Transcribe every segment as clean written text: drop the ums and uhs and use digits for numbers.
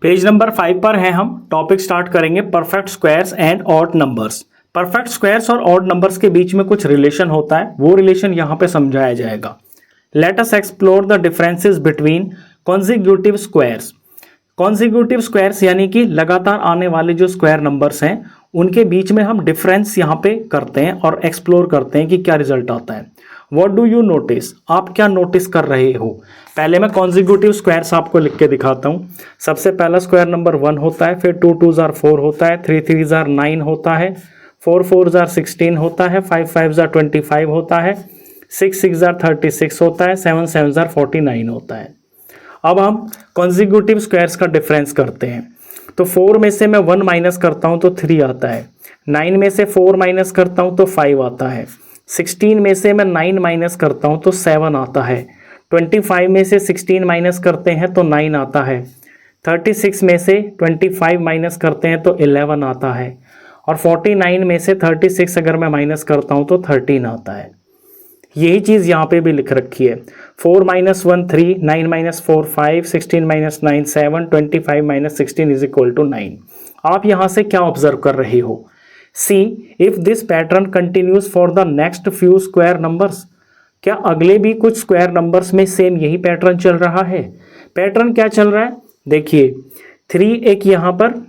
Page number 5 पर है। हम टॉपिक स्टार्ट करेंगे perfect squares and odd numbers. Perfect squares और ऑड नंबर्स के बीच में कुछ रिलेशन होता है, वो रिलेशन यहाँ पे समझाया जाएगा। Let us explore the differences between consecutive squares. Consecutive squares यानी कि लगातार आने वाले जो स्क्वायर नंबर्स हैं उनके बीच में हम डिफरेंस यहाँ पे करते हैं और एक्सप्लोर करते हैं कि क्या रिजल्ट आता है। व्हाट डू यू नोटिस, आप क्या नोटिस कर रहे हो। पहले मैं कॉन्जिक्यूटिव स्क्वायर्स आपको लिख के दिखाता हूँ। सबसे पहला स्क्वायर नंबर 1 होता है, फिर 2 2 जार 4 होता है, 3 3 जार 9 होता है, 4 4 जार 16 होता है, 5 5 जार 25 होता है, 6 6 जार 36 होता है, 7 7 जार 49 होता है। अब हम कॉन्जिक्यूटिव स्क्वायर्स का डिफरेंस करते हैं। तो 4 में से मैं 1 माइनस करता हूं तो 3 आता है, 9 में से 4 माइनस करता हूं तो 5 आता है, 16 में से मैं 9 माइनस करता हूं तो 7 आता है, 25 में से 16 माइनस करते हैं तो 9 आता है, 36 में से 25 माइनस करते हैं तो 11 आता है, और 49 में से 36 अगर मैं माइनस करता हूं तो 13 आता है। यही चीज़ यहाँ पे भी लिख रखी है। 4 minus 1 3, 9 minus 4 5, 16 minus 9 7, 25 minus 16 is equal to 9। आप यहाँ से क्या ऑब्जर्व कर रहे हो। See if this pattern continues for the next few square numbers. क्या अगले भी कुछ स्क्वायर नंबर्स में सेम यही पैटर्न चल रहा है। पैटर्न क्या चल रहा है, देखिए 3 एक यहाँ पर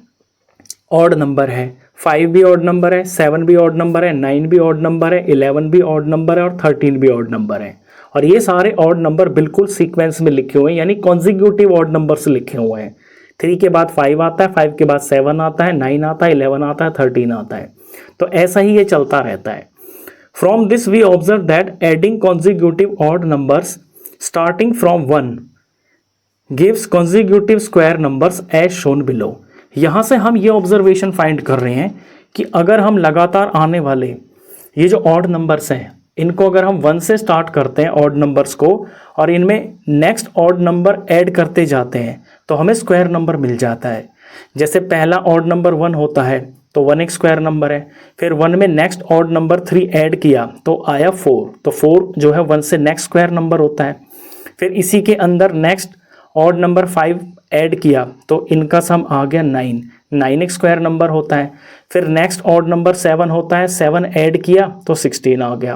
ऑड नंबर है, 5 भी ऑड नंबर है, 7 भी ऑड नंबर है, 9 भी ऑड नंबर है, 11 भी ऑड नंबर है और 13 भी ऑड नंबर है। और ये सारे ऑड नंबर बिल्कुल सीक्वेंस में लिखे हुए हैं, यानी कॉन्जिक्यूटिव ऑड नंबर्स लिखे हुए हैं। 3 के बाद 5 आता है, 5 के बाद 7 आता है, 9 आता है, 11 आता है, 13 आता है। तो ऐसा ही ये चलता रहता है। From this we observe that adding consecutive odd numbers starting from 1 gives consecutive square numbers as shown below. यहाँ से हम ये ऑब्जर्वेशन फाइंड कर रहे हैं कि अगर हम लगातार आने वाले ये जो ऑड नंबर्स हैं इनको अगर हम 1 से स्टार्ट करते हैं ऑड नंबर्स को, और इनमें नेक्स्ट ऑड नंबर ऐड करते जाते हैं तो हमें स्क्वायर नंबर मिल जाता है। जैसे पहला ऑड नंबर 1 होता है तो 1 एक स्क्वायर नंबर है, फिर 1 में नेक्स्ट ऑड नंबर 3 ऐड किया तो आया 4, तो 4 जो है 1 से नेक्स्ट स्क्वायर नंबर होता है। फिर इसी के अंदर नेक्स्ट ऑड नंबर 5 ऐड किया तो इनका सम आ गया 9, 9 एक स्क्वायर नंबर होता है। फिर नेक्स्ट ऑड नंबर 7 होता है, 7 ऐड किया तो 16 आ गया।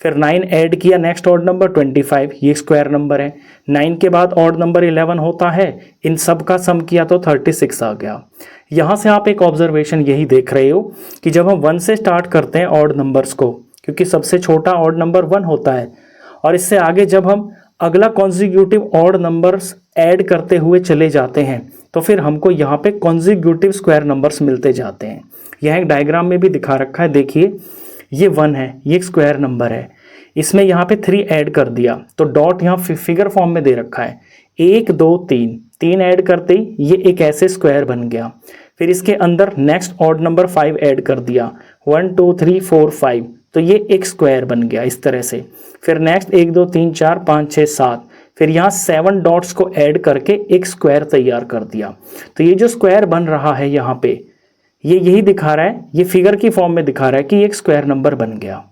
फिर 9 ऐड किया नेक्स्ट ऑड नंबर 25, ये स्क्वायर नंबर है। 9 के बाद ऑड नंबर 11 होता है, इन सब का सम किया तो 36 आ गया। यहाँ से आप एक ऑब्जर्वेशन यही देख रहे हो कि जब हम 1 से स्टार्ट करते हैं ऑड नंबर्स को, क्योंकि सबसे छोटा ऑड नंबर 1 होता है, और इससे आगे जब हम अगला कॉन्जिक्यूटिव ऑड नंबर्स ऐड करते हुए चले जाते हैं तो फिर हमको यहाँ पे कॉन्जिक्यूटिव स्क्वायर नंबर्स मिलते जाते हैं। यह एक डायग्राम में भी दिखा रखा है, देखिए ये 1 है, ये एक स्क्वायर नंबर है, इसमें यहाँ पे 3 ऐड कर दिया तो डॉट यहाँ फिगर फॉर्म में दे रखा है। 1 2 3 ऐड करते ही ये एक ऐसे स्क्वायर बन गया। फिर इसके अंदर नेक्स्ट ऑड नंबर 5 ऐड कर दिया, 1 2 3 4 5, तो ये एक स्क्वायर बन गया इस तरह से। फिर नेक्स्ट 1 2 3 4 5 6 7, फिर यहाँ 7 डॉट्स को ऐड करके एक स्क्वायर तैयार कर दिया। तो ये जो स्क्वायर बन रहा है यहाँ पे, ये यही दिखा रहा है, ये फिगर की फॉर्म में दिखा रहा है कि एक स्क्वायर नंबर बन गया।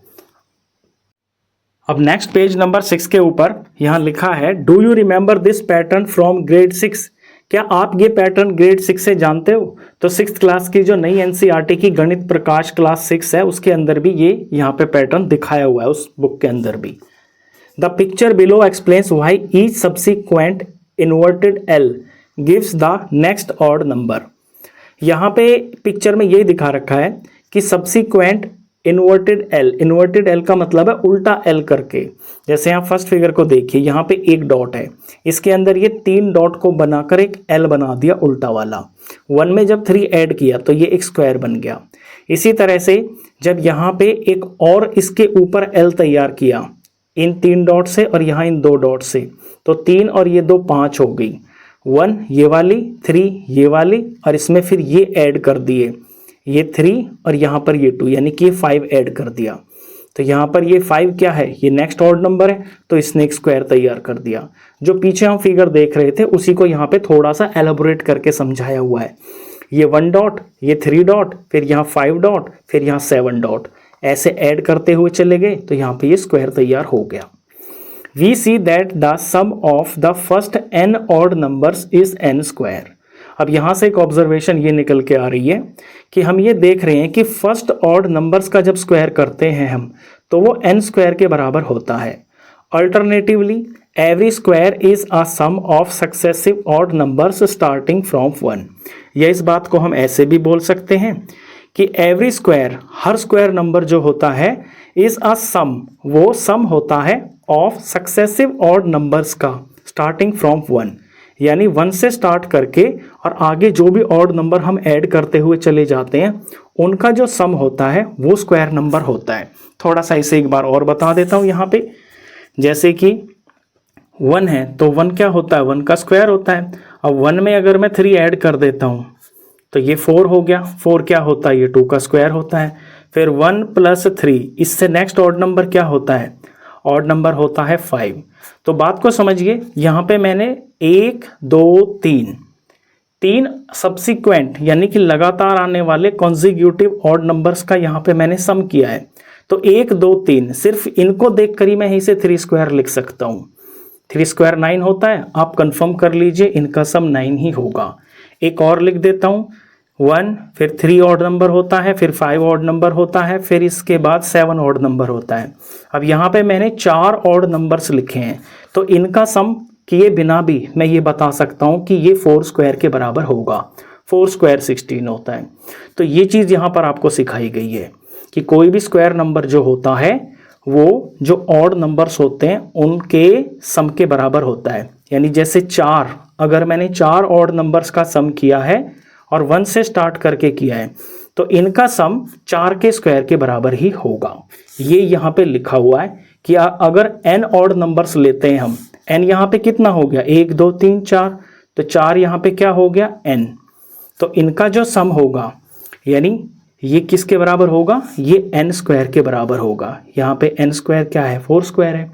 अब नेक्स्ट पेज नंबर 6 के ऊपर यहाँ लिखा है, do you remember this pattern from grade 6। क्या आप ये पैटर्न ग्रेड 6 से जानते हो। तो 6th क्लास की जो नई एनसीईआरटी की गणित प्रकाश क्लास 6 है उसके अंदर भी ये यहाँ पे पैटर्न दिखाया हुआ है, उस बुक के अंदर भी। The picture below explains why each subsequent inverted L gives the next odd number. यहाँ पे पिक्चर में ये दिखा रखा है कि सब्सिक्वेंट इन्वर्टेड एल का मतलब है उल्टा एल करके। जैसे यहाँ फर्स्ट फिगर को देखिए, यहाँ पे एक डॉट है, इसके अंदर ये 3 डॉट को बनाकर एक एल बना दिया उल्टा वाला। 1 में जब 3 ऐड किया तो ये एक स्क्वायर बन गया। इसी तरह से जब यहाँ पे एक और इसके ऊपर एल तैयार किया इन 3 डॉट से और यहाँ इन 2 डॉट से, तो 3 और ये 2 5 हो गई। 1 ये वाली, 3 ये वाली, और इसमें फिर ये ऐड कर दिए, ये 3 और यहाँ पर ये 2, यानी कि ये 5 ऐड कर दिया। तो यहाँ पर ये 5 क्या है, ये नेक्स्ट ऑड नंबर है, तो इसने एक स्क्वायर तैयार कर दिया। जो पीछे हम फिगर देख रहे थे उसी को यहाँ पे थोड़ा सा एलाबोरेट करके समझाया हुआ है। ये 1 डॉट, ये 3 डॉट, फिर यहाँ 5 डॉट, फिर यहाँ 7 डॉट, ऐसे ऐड करते हुए चले गए तो यहाँ पे ये स्क्वायर तैयार हो गया। We see that the sum of the first n odd numbers is n square. अब यहाँ से एक ऑब्जर्वेशन ये निकल के आ रही है कि हम ये देख रहे हैं कि फर्स्ट ऑड नंबर्स का जब स्क्वायर करते हैं हम, तो वो n स्क्वायर के बराबर होता है। Alternatively every square is a sum of successive odd numbers starting from 1। या इस बात को हम ऐसे भी बोल सकते हैं कि एवरी स्क्वायर, हर स्क्वायर नंबर जो होता है, इज अ सम, वो सम होता है ऑफ सक्सेसिव ऑड नंबर्स का स्टार्टिंग फ्रॉम 1, यानी 1 से स्टार्ट करके और आगे जो भी ऑड नंबर हम ऐड करते हुए चले जाते हैं उनका जो सम होता है वो स्क्वायर नंबर होता है। थोड़ा सा इसे एक बार और बता देता हूँ यहाँ पे। जैसे कि 1 है तो 1 क्या होता है, 1 का स्क्वायर होता है। अब 1 में अगर मैं 3 ऐड कर देता हूँ तो ये 4 हो गया। 4 क्या होता है, ये 2 का स्क्वायर होता है। फिर 1 + 3, इससे नेक्स्ट ऑड नंबर क्या होता है, ऑड नंबर होता है 5। तो बात को समझिए, यहाँ पे मैंने 1 2 3 सब्सिक्वेंट यानी कि लगातार आने वाले कॉन्जिक्यूटिव ऑड नंबर्स का यहाँ पे मैंने सम किया है। तो 1 2 3, सिर्फ इनको देखकर ही मैं इसे 3 स्क्वायर लिख सकता हूँ। 3 स्क्वायर 9 होता है, आप कंफर्म कर लीजिए इनका सम 9 ही होगा। एक और लिख देता हूँ, 1, फिर 3 ऑड नंबर होता है, फिर 5 ऑड नंबर होता है, फिर इसके बाद 7 ऑड नंबर होता है। अब यहाँ पे मैंने 4 ऑड नंबर्स लिखे हैं, तो इनका सम किए बिना भी मैं ये बता सकता हूँ कि ये 4 स्क्वायर के बराबर होगा। 4 स्क्वायर 16 होता है। तो ये चीज़ यहाँ पर आपको सिखाई गई है कि कोई भी स्क्वायर नंबर जो होता है वो जो ऑड नंबर्स होते हैं उनके सम के बराबर होता है। यानी जैसे 4, अगर मैंने 4 ऑड नंबर्स का सम किया है और 1 से स्टार्ट करके किया है तो इनका सम 4 के स्क्वायर के बराबर ही होगा। ये यहाँ पे लिखा हुआ है कि अगर n ऑड नंबर्स लेते हैं हम, n यहाँ पे कितना हो गया, 1 2 3 4, तो 4 यहाँ पे क्या हो गया, n। तो इनका जो सम होगा यानी ये किसके बराबर होगा, ये n स्क्वायर के बराबर होगा। यहाँ पे n स्क्वायर क्या है, 4 स्क्वायर है।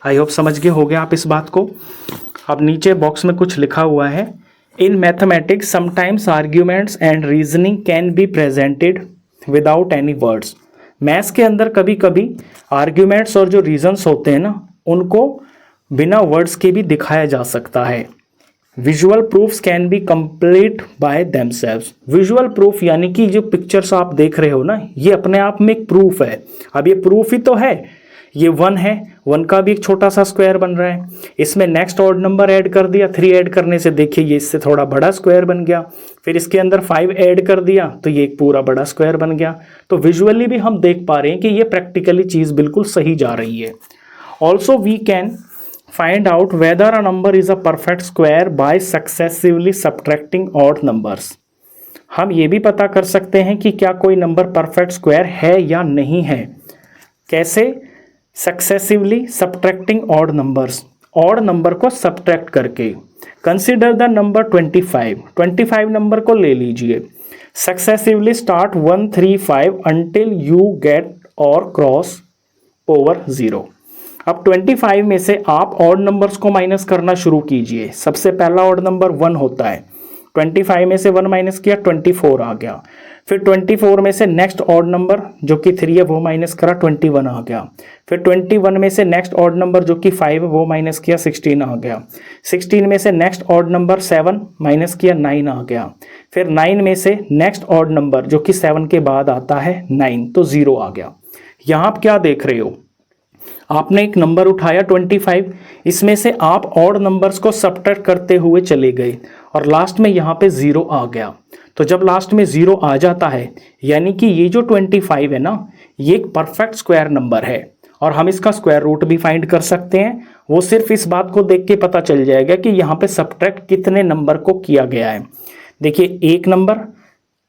आई होप समझ गए होगे आप इस बात को। अब नीचे बॉक्स में कुछ लिखा हुआ है, in mathematics sometimes arguments and reasoning can be presented without any words. Maths के अंदर कभी कभी आर्ग्यूमेंट्स और जो रीजंस होते हैं ना, उनको बिना वर्ड्स के भी दिखाया जा सकता है। Visual proofs can be complete by themselves. Visual proof यानी कि जो पिक्चर्स आप देख रहे हो ना, ये अपने आप में एक प्रूफ है। अब ये प्रूफ ही तो है, ये 1 है, 1 का भी एक छोटा सा स्क्वायर बन रहा है। इसमें नेक्स्ट ऑड नंबर ऐड कर दिया, 3 ऐड करने से देखिए ये इससे थोड़ा बड़ा स्क्वायर बन गया। फिर इसके अंदर 5 ऐड कर दिया तो ये एक पूरा बड़ा स्क्वायर बन गया। तो विजुअली भी हम देख पा रहे हैं कि ये प्रैक्टिकली चीज़ बिल्कुल सही जा रही है। Also we can find out whether a number is a perfect square by successively subtracting odd numbers. हम ये भी पता कर सकते हैं कि क्या कोई नंबर परफेक्ट स्क्वायर है या नहीं है। कैसे, successively subtracting odd numbers, odd number को सब्ट्रैक्ट करके। कंसिडर द नंबर 25 नंबर को ले लीजिए। Successively start 1 3 5 until you get और क्रॉस ओवर 0। अब 25 में से आप ऑड नंबर्स को माइनस करना शुरू कीजिए। सबसे पहला ऑड नंबर 1 होता है, 25 में से 1 माइनस किया 24 आ गया। फिर 24 में से नेक्स्ट ऑड नंबर जो कि 3 है वो माइनस करा 21 आ गया। फिर 21 में से नेक्स्ट ऑड नंबर जो कि 5 है वो माइनस किया 16 आ गया। 16 में से नेक्स्ट ऑड नंबर 7 माइनस किया 9 आ गया। फिर 9 में से नेक्स्ट ऑड नंबर जो कि 7 के बाद आता है 9, तो 0 आ गया। यहाँ आप क्या देख रहे हो, आपने एक नंबर उठाया 25, इसमें से आप ऑड नंबर्स को सब्ट्रैक्ट करते हुए चले गए और लास्ट में यहाँ पे 0 आ गया। तो जब लास्ट में 0 आ जाता है यानी कि ये जो 25 है ना, ये एक परफेक्ट स्क्वायर नंबर है और हम इसका स्क्वायर रूट भी फाइंड कर सकते हैं। वो सिर्फ इस बात को देख के पता चल जाएगा कि यहाँ पे सब्ट्रैक्ट कितने नंबर को किया गया है। देखिए, एक नंबर,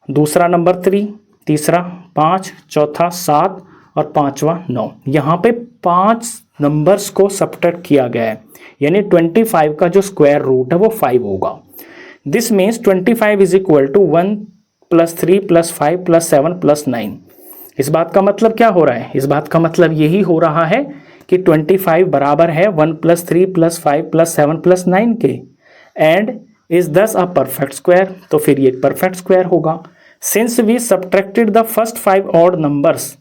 दूसरा नंबर 3, तीसरा 5, चौथा 7 और पांचवा 9। यहाँ पे 5 नंबर्स को सब्ट्रैक्ट किया गया है, यानी 25 का जो स्क्वायर रूट है वो 5 होगा। This means 25 is equal to 1 + 3 + 5 + 7 + 9। इस बात का मतलब क्या हो रहा है, इस बात का मतलब यही हो रहा है कि 25 बराबर है 1 + 3 + 5 + 7 + 9 के, एंड इज दस अ परफेक्ट स्क्वायर। तो फिर ये परफेक्ट स्क्वायर होगा। Since we subtracted the first 5 odd numbers,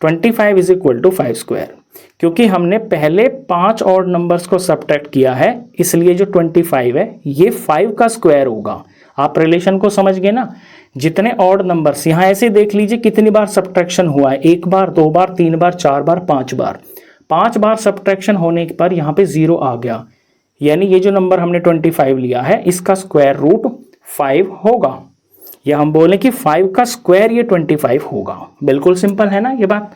25 is equal to 5 square. क्योंकि हमने पहले 5 ऑड नंबर्स को सब्ट्रैक्ट किया है, इसलिए जो 25 है ये 5 का स्क्वायर होगा। आप रिलेशन को समझ गए ना। जितने ऑड नंबर्स, यहाँ ऐसे देख लीजिए कितनी बार सब्ट्रैक्शन हुआ है, 1 बार, 2 बार, 3 बार, 4 बार, 5 बार। 5 बार सब्ट्रैक्शन होने पर यहाँ पे 0 आ गया, यानी ये जो नंबर हमने 25 लिया है इसका स्क्वायर रूट 5 होगा, या हम बोले कि 5 का स्क्वायर ये 25 होगा। बिल्कुल सिंपल है ना ये बात।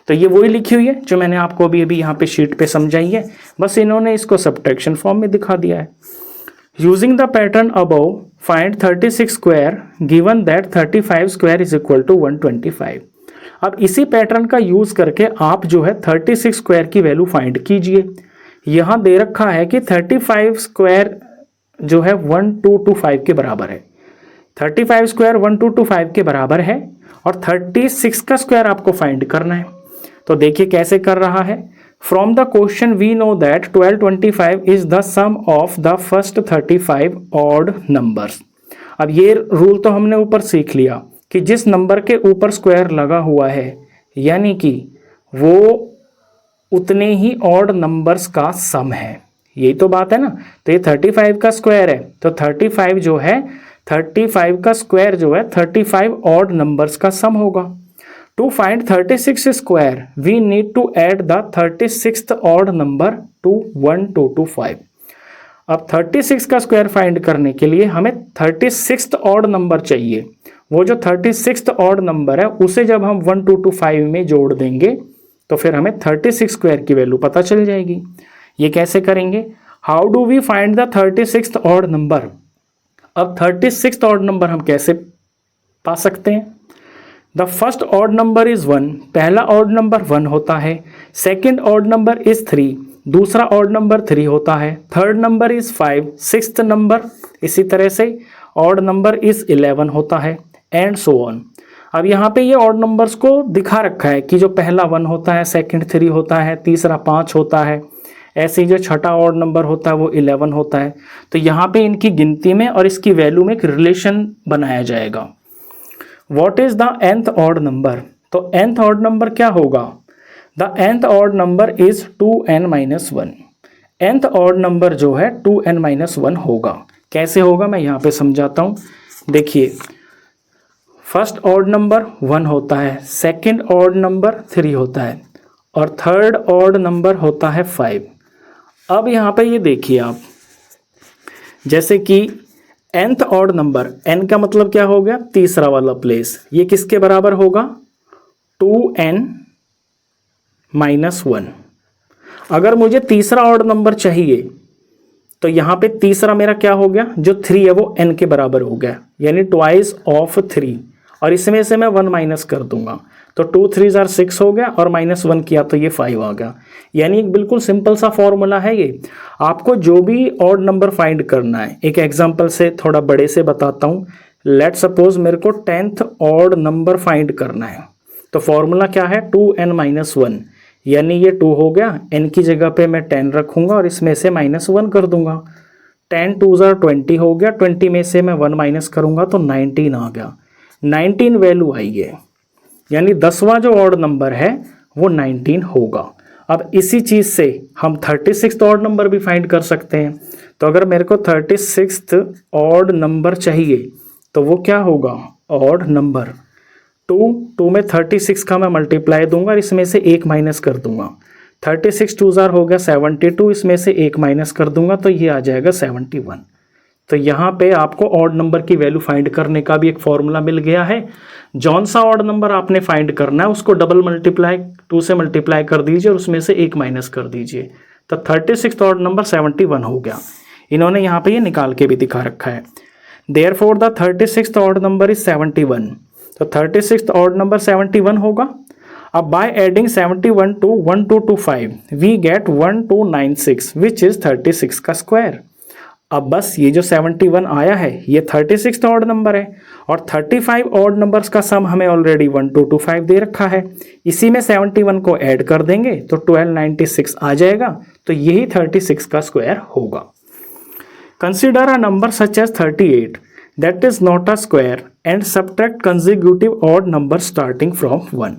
तो ये वही लिखी हुई है जो मैंने आपको अभी यहाँ पे शीट पे समझाई है, बस इन्होंने इसको सब्ट्रैक्शन फॉर्म में दिखा दिया है। Using the pattern above find 36 square given that 35 square is equal to 125। अब इसी पैटर्न का यूज करके आप जो है 36 स्क्वायर की वैल्यू फाइंड कीजिए। यहाँ दे रखा है कि 35 स्क्वायर जो है 1225 के बराबर है। 35 स्क्वायर 1225 के बराबर है और 36 का स्क्वायर आपको फाइंड करना है। तो देखिए कैसे कर रहा है। From the question we know that 1225 is the sum of the first 35 odd numbers. अब ये रूल तो हमने ऊपर सीख लिया कि जिस नंबर के ऊपर स्क्वायर लगा हुआ है यानी कि वो उतने ही ऑड नंबर्स का सम है, यही तो बात है ना। तो ये 35 का स्क्वायर है, तो 35 जो है 35 का स्क्वायर जो है 35 ऑड नंबर्स का सम होगा। To find 36 square we need to add the 36th odd number to 1225। अब 36 का स्क्वायर फाइंड करने के लिए हमें 36th ऑड नंबर चाहिए। वो जो 36th ऑड नंबर है उसे जब हम 1225 में जोड़ देंगे तो फिर हमें 36 स्क्वायर की वैल्यू पता चल जाएगी। ये कैसे करेंगे? How do we find the 36th odd number. अब 36th ऑड नंबर हम कैसे पा सकते हैं? The first odd number is 1, पहला ऑड नंबर 1 होता है। सेकेंड ऑड नंबर इज 3, दूसरा ऑड नंबर 3 होता है। Third number is 5, sixth number इसी तरह से ऑड नंबर इज 11 होता है, एंड सो ऑन। अब यहाँ पे ये ऑड नंबर्स को दिखा रखा है कि जो पहला 1 होता है, सेकेंड 3 होता है, तीसरा 5 होता है, ऐसे ही जो छठा ऑड नंबर होता है वो 11 होता है। तो यहाँ पे इनकी गिनती में और इसकी वैल्यू में एक रिलेशन बनाया जाएगा। What is the nth odd number? तो nth odd number क्या होगा? The nth odd number is 2n-1। nth odd number जो है 2n-1 होगा। कैसे होगा मैं यहाँ पे समझाता हूँ। देखिए, फर्स्ट ऑड नंबर 1 होता है, सेकंड ऑड नंबर 3 होता है और थर्ड ऑड नंबर होता है 5। अब यहाँ पे ये देखिए आप, जैसे कि nth ऑड नंबर, n का मतलब क्या हो गया? तीसरा वाला प्लेस। ये किसके बराबर होगा? 2n-1। अगर मुझे तीसरा ऑड नंबर चाहिए तो यहाँ पे तीसरा मेरा क्या हो गया? जो 3 है वो n के बराबर हो गया, यानी ट्वाइस ऑफ 3, और इसमें से मैं 1 माइनस कर दूंगा तो 2 3 आर 6 हो गया और -1 किया तो ये 5 आ गया। यानी एक बिल्कुल सिंपल सा फॉर्मूला है ये। आपको जो भी ऑड नंबर फाइंड करना है, एक एग्जांपल से थोड़ा बड़े से बताता हूँ। लेट सपोज मेरे को 10th ऑड नंबर फाइंड करना है, तो फॉर्मूला क्या है? 2n-1, यानी ये 2 हो गया, n की जगह पे मैं 10 रखूंगा और इसमें से -1 कर दूंगा। 10 2 आर 20 हो गया, 20 में से मैं 1 माइनस करूंगा तो 19 आ गया। 19 वैल्यू आई है, यानी 10वां जो ऑड नंबर है वो 19 होगा। अब इसी चीज़ से हम 36th ऑड नंबर भी फाइंड कर सकते हैं। तो अगर मेरे को 36th ऑड नंबर चाहिए तो वो क्या होगा? ऑड नंबर 2 में 36 का मैं मल्टीप्लाई दूंगा और इसमें से 1 माइनस कर दूंगा। 36 2 जार हो गया 72, इसमें से 1 माइनस कर दूंगा तो ये आ जाएगा 71। तो यहाँ पे आपको ऑड नंबर की वैल्यू फाइंड करने का भी एक फॉर्मूला मिल गया है। जौन सा ऑड नंबर आपने फाइंड करना है उसको डबल मल्टीप्लाई 2 से मल्टीप्लाई कर दीजिए और उसमें से 1 माइनस कर दीजिए, तो 36th ऑड नंबर 71 हो गया। इन्होंने यहाँ पे ये निकाल के भी दिखा रखा है। Therefore the 36th odd number is 71, तो 36th ऑड नंबर 71 होगा। अब by adding 71 to 1225 we get 1296 which is 36 का स्क्वायर। अब बस ये जो 71 आया है ये 36th ऑड नंबर है और 35 ऑड नंबर्स का सम हमें ऑलरेडी 1225 दे रखा है। इसी में 71 को ऐड कर देंगे तो 1296 आ जाएगा, तो यही 36 का स्क्वायर होगा। Consider a number such as 38 that is not a square and subtract consecutive odd number starting from 1।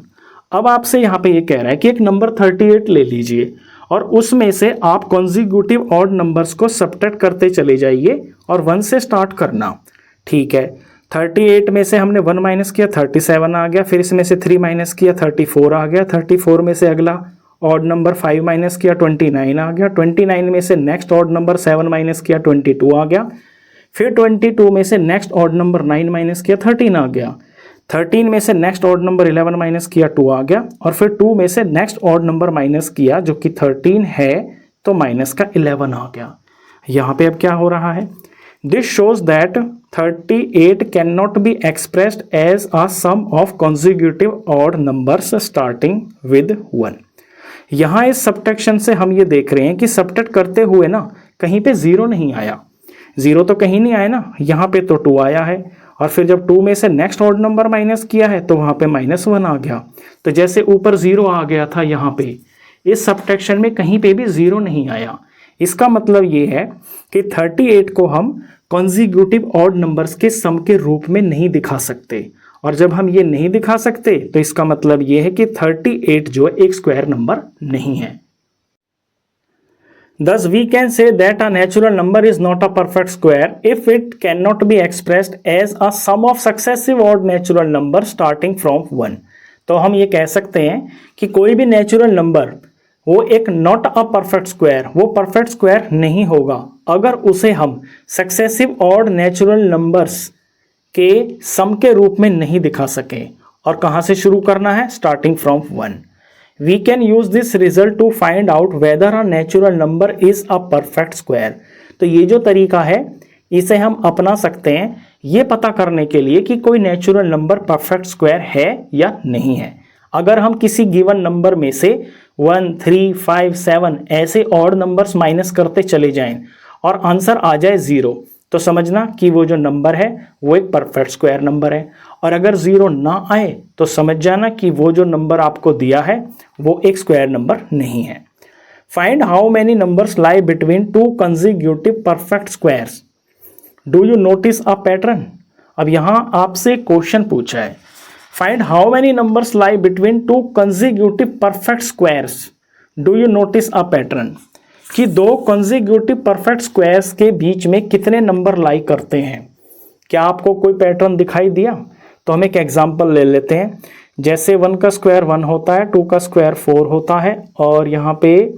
अब आपसे यहाँ पे ये कह रहा है कि एक नंबर 38 ले लीजिए और उसमें से आप कॉन्जिक्यूटिव ऑड नंबर्स को सब्ट्रैक्ट करते चले जाइए और 1 से स्टार्ट करना। ठीक है, 38 में से हमने 1 माइनस किया 37 आ गया, फिर इसमें से 3 माइनस किया 34 आ गया, 34 में से अगला ऑड नंबर 5 माइनस किया 29 आ गया, 29 में से नेक्स्ट ऑड नंबर 7 माइनस किया 22 आ गया, फिर 22 में से नेक्स्ट ऑड नंबर 9 माइनस किया 13 आ गया, 13 में से नेक्स्ट ऑड नंबर 11 माइनस किया 2 आ गया, और फिर 2 में से नेक्स्ट ऑड नंबर माइनस किया जो कि 13 है तो माइनस का 11 आ गया। यहाँ पे अब क्या हो रहा है, this shows that 38 can not be expressed as a sum of consecutive odd numbers starting with 1। यहाँ इस सब्ट्रैक्शन से हम ये देख रहे हैं कि सब्ट्रैक्ट करते हुए ना कहीं पे जीरो नहीं आया, जीरो तो कहीं नहीं आया ना, यहाँ पे तो 2 आया है, और फिर जब 2 में से नेक्स्ट ऑड नंबर माइनस किया है तो वहाँ पे -1 आ गया। तो जैसे ऊपर 0 आ गया था, यहाँ पे इस सब्ट्रैक्शन में कहीं पे भी 0 नहीं आया। इसका मतलब ये है कि 38 को हम कॉन्जिक्यूटिव ऑड नंबर्स के सम के रूप में नहीं दिखा सकते, और जब हम ये नहीं दिखा सकते तो इसका मतलब ये है कि 38 जो एक स्क्वायर नंबर नहीं है। Thus we can say that a natural number is not a perfect square if it cannot be expressed as a sum of successive odd natural numbers starting from 1। तो हम ये कह सकते हैं कि कोई भी नेचुरल नंबर वो एक नॉट अ परफेक्ट स्क्वायर, वो परफेक्ट स्क्वायर नहीं होगा अगर उसे हम सक्सेसिव ऑड नेचुरल नंबर्स के सम के रूप में नहीं दिखा सके। और कहाँ से शुरू करना है, starting from 1। We can use this result to find out whether a natural number is a perfect square। तो ये जो तरीका है इसे हम अपना सकते हैं ये पता करने के लिए कि कोई नेचुरल नंबर परफेक्ट स्क्वायर है या नहीं है। अगर हम किसी गिवन नंबर में से 1, 3, 5, 7 ऐसे ऑड नंबर्स माइनस करते चले जाएं और आंसर आ जाए 0, तो समझना कि वो जो नंबर है वो एक परफेक्ट स्क्वायर नंबर है, और अगर 0 ना आए तो समझ जाना कि वो जो नंबर आपको दिया है वो एक स्क्वायर नंबर नहीं है। Find how many numbers lie between two consecutive perfect squares. Do you notice a pattern. अब यहाँ आपसे क्वेश्चन पूछा है, find how many numbers lie between two consecutive perfect squares, do you notice a pattern, कि दो consecutive perfect squares के बीच में कितने नंबर लाई करते हैं। क्या आपको कोई पैटर्न दिखाई दिया? तो हम एक एग्जांपल ले लेते हैं। जैसे 1 का स्क्वायर 1 होता है, 2 का स्क्वायर 4 होता है, और यहाँ पे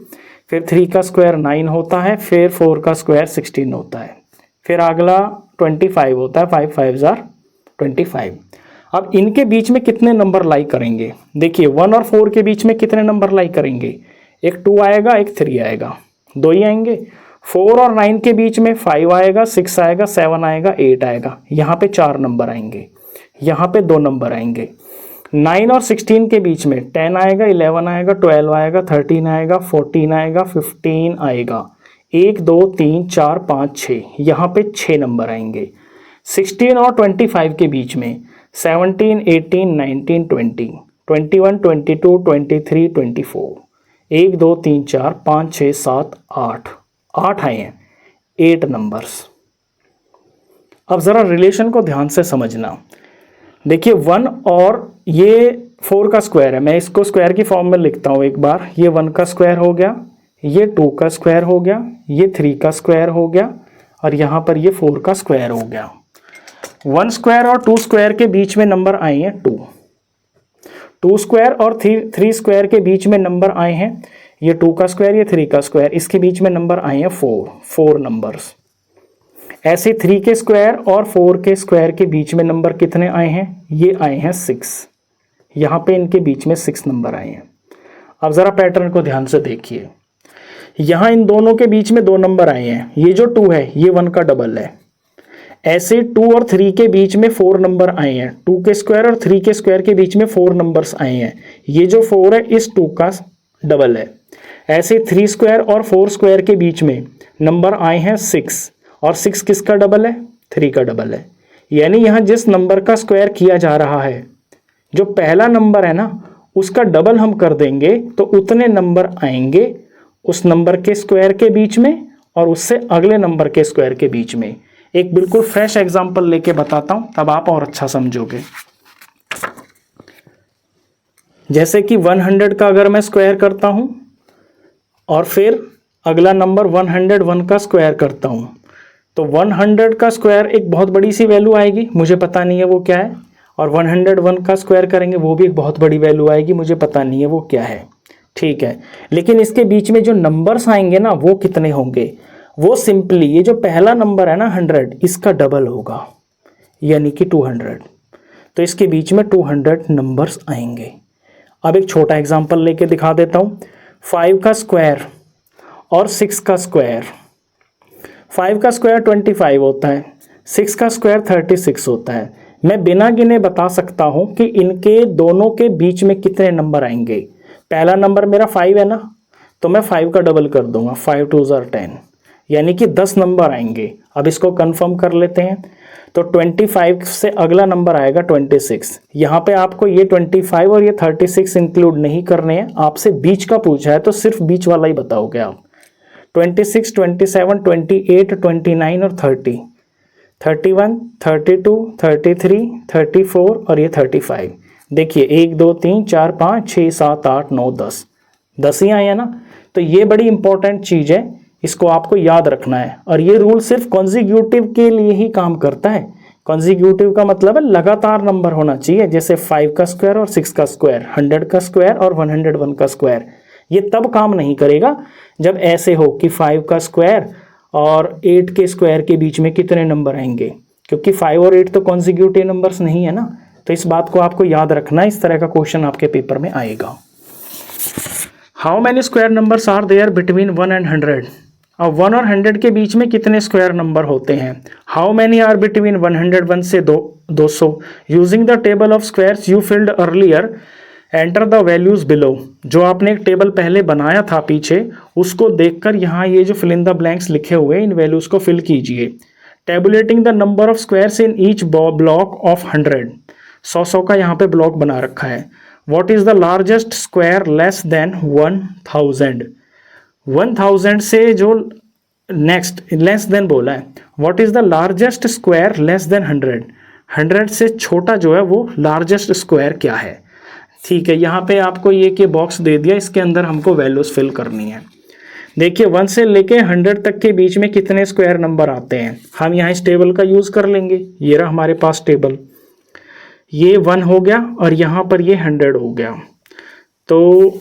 फिर 3 का स्क्वायर 9 होता है, फिर 4 का स्क्वायर 16 होता है, फिर अगला 25 होता है, 5 5 जार 25। अब इनके बीच में कितने नंबर लाई करेंगे? देखिए 1 और 4 के बीच में कितने नंबर लाई करेंगे? एक 2 आएगा, एक 3 आएगा, 2 ही आएंगे। 4 और 9 के बीच में 5 आएगा, 6 आएगा, 7 आएगा, 8 आएगा, यहाँ पे 4 नंबर आएंगे, यहाँ पे 2 नंबर आएंगे। 9 और 16 के बीच में 10 आएगा, 11 आएगा, 12 आएगा, 13 आएगा, 14 आएगा, 15 आएगा, 1 2 3 4 5 6, यहाँ पे 6 नंबर आएंगे। 16 और 25 के बीच में 17 18 19 20 21 22 23 24, 1 2 3 4 5 6 7 8 आए हैं, 8 नंबर्स। अब ज़रा रिलेशन को ध्यान से समझना। देखिए 1 और ये 4 का स्क्वायर है, मैं इसको स्क्वायर की फॉर्म में लिखता हूँ एक बार। ये 1 का स्क्वायर हो गया, ये 2 का स्क्वायर हो गया, ये 3 का स्क्वायर हो गया, और यहाँ पर ये 4 का स्क्वायर हो गया। 1 स्क्वायर और 2 स्क्वायर के बीच में नंबर आए हैं 2। 2 स्क्वायर और 3 स्क्वायर के बीच में नंबर आए हैं, ये 2 का स्क्वायर, ये 3 का स्क्वायर, इसके बीच में नंबर आए हैं 4 नंबर्स। ऐसे 3 के स्क्वायर और 4 के स्क्वायर के बीच में नंबर कितने आए हैं? ये आए हैं 6। यहाँ पे इनके बीच में 6 नंबर आए हैं। अब ज़रा पैटर्न को ध्यान से देखिए, यहाँ इन दोनों के बीच में 2 नंबर आए हैं, ये जो 2 है ये 1 का डबल है। ऐसे 2 और 3 के बीच में 4 नंबर आए हैं, 2 के स्क्वायर और 3 के स्क्वायर के बीच में 4 नंबर्स आए हैं, ये जो 4 है इस 2 का डबल है। ऐसे 3 स्क्वायर और 4 स्क्वायर के बीच में नंबर आए हैं 6, और 6 किसका डबल है? 3 का डबल है। यानी यहाँ जिस नंबर का स्क्वायर किया जा रहा है, जो पहला नंबर है ना, उसका डबल हम कर देंगे तो उतने नंबर आएंगे उस नंबर के स्क्वायर के बीच में और उससे अगले नंबर के स्क्वायर के बीच में। एक बिल्कुल फ्रेश एग्जांपल लेके बताता हूं, तब आप और अच्छा समझोगे। जैसे कि 100 का अगर मैं स्क्वायर करता हूं और फिर अगला नंबर 101 का स्क्वायर करता हूं, तो 100 का स्क्वायर एक बहुत बड़ी सी वैल्यू आएगी, मुझे पता नहीं है वो क्या है, और 101 का स्क्वायर करेंगे वो भी एक बहुत बड़ी वैल्यू आएगी, मुझे पता नहीं है वो क्या है। ठीक है, लेकिन इसके बीच में जो नंबर्स आएंगे ना वो कितने होंगे, वो सिंपली ये जो पहला नंबर है ना 100, इसका डबल होगा, यानी कि 200। तो इसके बीच में 200 नंबर्स आएंगे। अब एक छोटा एग्जांपल लेके दिखा देता हूँ। 5 का स्क्वायर और 6 का स्क्वायर। 5 का स्क्वायर 25 होता है, 6 का स्क्वायर 36 होता है। मैं बिना गिने बता सकता हूँ कि इनके दोनों के बीच में कितने नंबर आएंगे। पहला नंबर मेरा 5 है ना, तो मैं 5 का डबल कर दूंगा, 5 2 ज़ार 10, यानी कि 10 नंबर आएंगे। अब इसको कंफर्म कर लेते हैं। तो 25 से अगला नंबर आएगा 26। यहाँ पे आपको ये 25 और ये 36 इंक्लूड नहीं करने हैं, आपसे बीच का पूछा है तो सिर्फ बीच वाला ही बताओगे आप। 26, 27, 28, 29 और 30, 31, 32, 33, 34 और ये 35। देखिए 1 2 3 4 5 6 7 8 9 10, 10 ही आए हैं ना। तो ये बड़ी इंपॉर्टेंट चीज़ है, इसको आपको याद रखना है। और ये रूल सिर्फ कॉन्जिक्यूटिव के लिए ही काम करता है। कॉन्जिक्यूटिव का मतलब है लगातार नंबर होना चाहिए, जैसे 5 का स्क्वायर और 6 का स्क्वायर, 100 का स्क्वायर और 101 का स्क्वायर। ये तब काम नहीं करेगा जब ऐसे हो कि 5 का स्क्वायर और 8 के स्क्वायर के बीच में कितने नंबर आएंगे, क्योंकि 5 और 8 तो कॉन्जिक्यूटिव नंबर्स नहीं है ना। तो इस बात को आपको याद रखना है, इस तरह का क्वेश्चन आपके पेपर में आएगा। How many square numbers are there between 1 and 100। अब 1 और 100 के बीच में कितने स्क्वायर नंबर होते हैं। हाउ मैनी आर बिटवीन 101 से 200। Using the table of squares you field earlier, enter the values below. जो आपने एक टेबल पहले बनाया था पीछे, उसको देखकर यहाँ ये जो फिल इन द ब्लैंक्स लिखे हुए इन वैल्यूज को फिल कीजिए। Tabulating the number of squares in each block of 100। 100 का यहाँ पे ब्लॉक बना रखा है। What is the largest square less than 1000। 1000 से जो नेक्स्ट लेस देन बोला है, what is the largest square less than 100। 100 से छोटा जो है वो लार्जेस्ट स्क्वायर क्या है। ठीक है, यहाँ पे आपको ये कि बॉक्स दे दिया, इसके अंदर हमको वैल्यूज फिल करनी है। देखिए 1 से लेके 100 तक के बीच में कितने स्क्वायर नंबर आते हैं, हम यहाँ इस टेबल का यूज कर लेंगे। ये रहा हमारे पास टेबल, ये 1 हो गया और यहाँ पर ये 100 हो गया। तो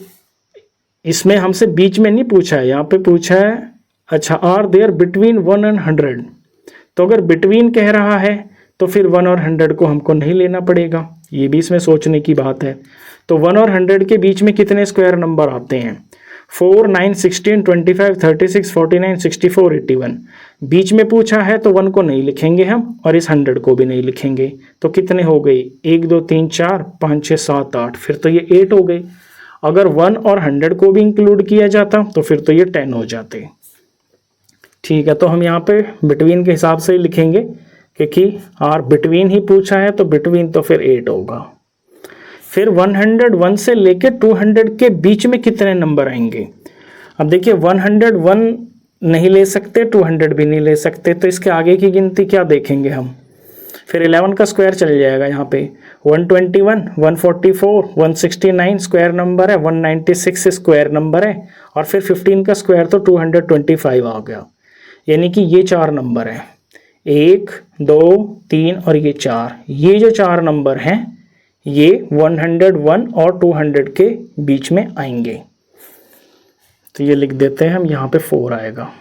इसमें हमसे बीच में नहीं पूछा है, यहाँ पे पूछा है अच्छा आर देयर बिटवीन 1 एंड 100। तो अगर बिटवीन कह रहा है तो फिर 1 और 100 को हमको नहीं लेना पड़ेगा, ये भी इसमें सोचने की बात है। तो 1 और 100 के बीच में कितने स्क्वायर नंबर आते हैं, 4 9 16 25 36 49 64 81। बीच में पूछा है तो 1 को नहीं लिखेंगे हम और इस 100 को भी नहीं लिखेंगे। तो कितने हो गए, 1 2 3 4 5 6 7 8, फिर तो ये 8 हो गए। अगर 1 और 100 को भी इंक्लूड किया जाता तो फिर तो ये 10 हो जाते। ठीक है, तो हम यहाँ पे बिटवीन के हिसाब से ही लिखेंगे, क्योंकि आर बिटवीन ही पूछा है तो बिटवीन तो फिर 8 होगा। फिर 101 से लेके 200 के बीच में कितने नंबर आएंगे। अब देखिए 101 नहीं ले सकते, 200 भी नहीं ले सकते, तो इसके आगे की गिनती क्या देखेंगे हम। फिर 11 का स्क्वायर चल जाएगा यहाँ पे, 121, 144, 169 स्क्वायर नंबर है, 196 स्क्वायर नंबर है, और फिर 15 का स्क्वायर तो 225 आ गया। यानी कि ये 4 नंबर हैं, 1 2 3 और ये 4। ये जो 4 नंबर हैं ये 101 और 200 के बीच में आएंगे। तो ये लिख देते हैं हम, यहाँ पे 4 आएगा।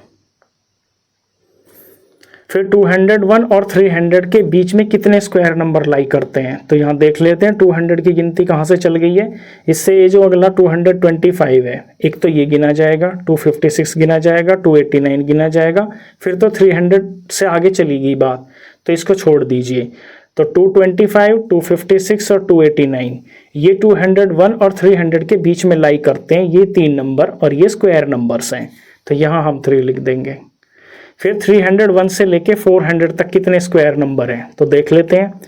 फिर 201 और 300 के बीच में कितने स्क्वायर नंबर लाई करते हैं, तो यहाँ देख लेते हैं 200 की गिनती कहाँ से चल गई है। इससे ये जो अगला 225 है, एक तो ये गिना जाएगा, 256 गिना जाएगा, 289 गिना जाएगा, फिर तो 300 से आगे चली गई बात, तो इसको छोड़ दीजिए। तो 225, 256 और 289 ये 201 और 300 के बीच में लाई करते हैं, ये 3 नंबर और ये स्क्वायर नंबर्स हैं, तो यहाँ हम 3 लिख देंगे। फिर 301 से लेके 400 तक कितने स्क्वायर नंबर हैं, तो देख लेते हैं।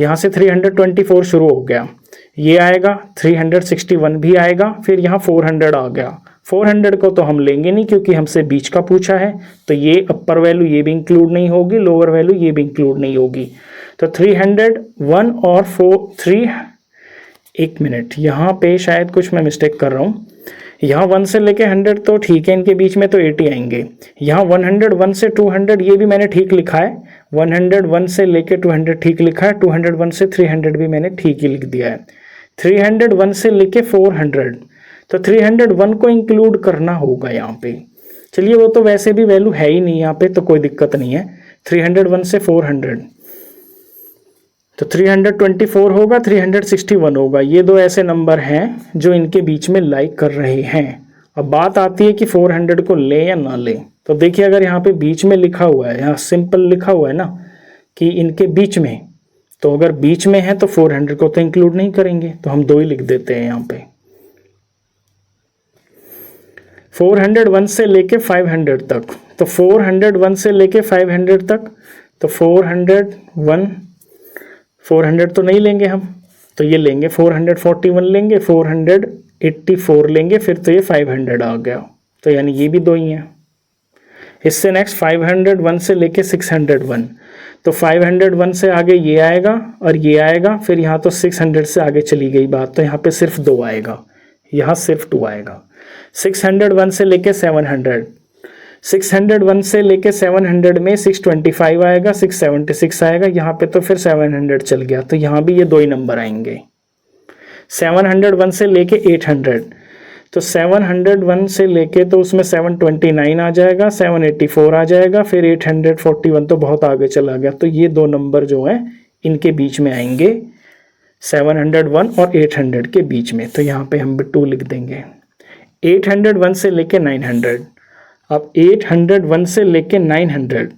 यहाँ से 324 शुरू हो गया, ये आएगा, 361 भी आएगा, फिर यहाँ 400 आ गया। 400 को तो हम लेंगे नहीं क्योंकि हमसे बीच का पूछा है, तो ये अपर वैल्यू ये भी इंक्लूड नहीं होगी, लोअर वैल्यू ये भी इंक्लूड नहीं होगी। तो 301 और 3 एक मिनट, यहाँ पे शायद कुछ मैं मिस्टेक कर रहा हूँ। यहाँ 1 से लेके 100 तो ठीक है, इनके बीच में तो 80 आएंगे। यहाँ 101 से 200 ये भी मैंने ठीक लिखा है, 101 से लेके 200 ठीक लिखा है, 201 से 300 भी मैंने ठीक ही लिख दिया है, 301 से लेके 400 तो 301 को इंक्लूड करना होगा यहाँ पे। चलिए वो तो वैसे भी वैल्यू है ही नहीं यहाँ पे, तो कोई दिक्कत नहीं है। 301 से 400 तो 324 होगा, 361 होगा। ये दो ऐसे नंबर हैं जो इनके बीच में लाइक कर रहे हैं। अब बात आती है कि 400 को ले या ना ले। तो देखिए अगर यहाँ पे बीच में लिखा हुआ है, यहाँ सिंपल लिखा हुआ है ना कि इनके बीच में, तो अगर बीच में है तो 400 को तो इंक्लूड नहीं करेंगे, तो हम 2 ही लिख देते हैं यहाँ पे। 401 से लेके 500 तक, तो 401 से लेके 500 तक, तो 400 तो नहीं लेंगे हम, तो ये लेंगे 441 लेंगे, 484 लेंगे, फिर तो ये 500 आ गया, तो यानी ये भी 2 ही हैं। इससे नेक्स्ट 501 से लेके 601, तो 501 से आगे ये आएगा और ये आएगा, फिर यहाँ तो 600 से आगे चली गई बात, तो यहाँ पे सिर्फ 2 आएगा, यहाँ सिर्फ 2 आएगा। 601 से लेके 700, 601 से लेके 700 में 625 आएगा, 676 आएगा, यहाँ पे तो फिर 700 चल गया, तो यहाँ भी ये 2 ही नंबर आएंगे। 701 से लेके 800, तो 701 से लेके तो उसमें 729 आ जाएगा, 784 आ जाएगा, फिर 841 तो बहुत आगे चला गया, तो ये 2 नंबर जो हैं इनके बीच में आएंगे, 701 और 800 के बीच में, तो यहाँ पे हम भी 2 लिख देंगे। 801 से लेके 900, अब 801 से लेके 900,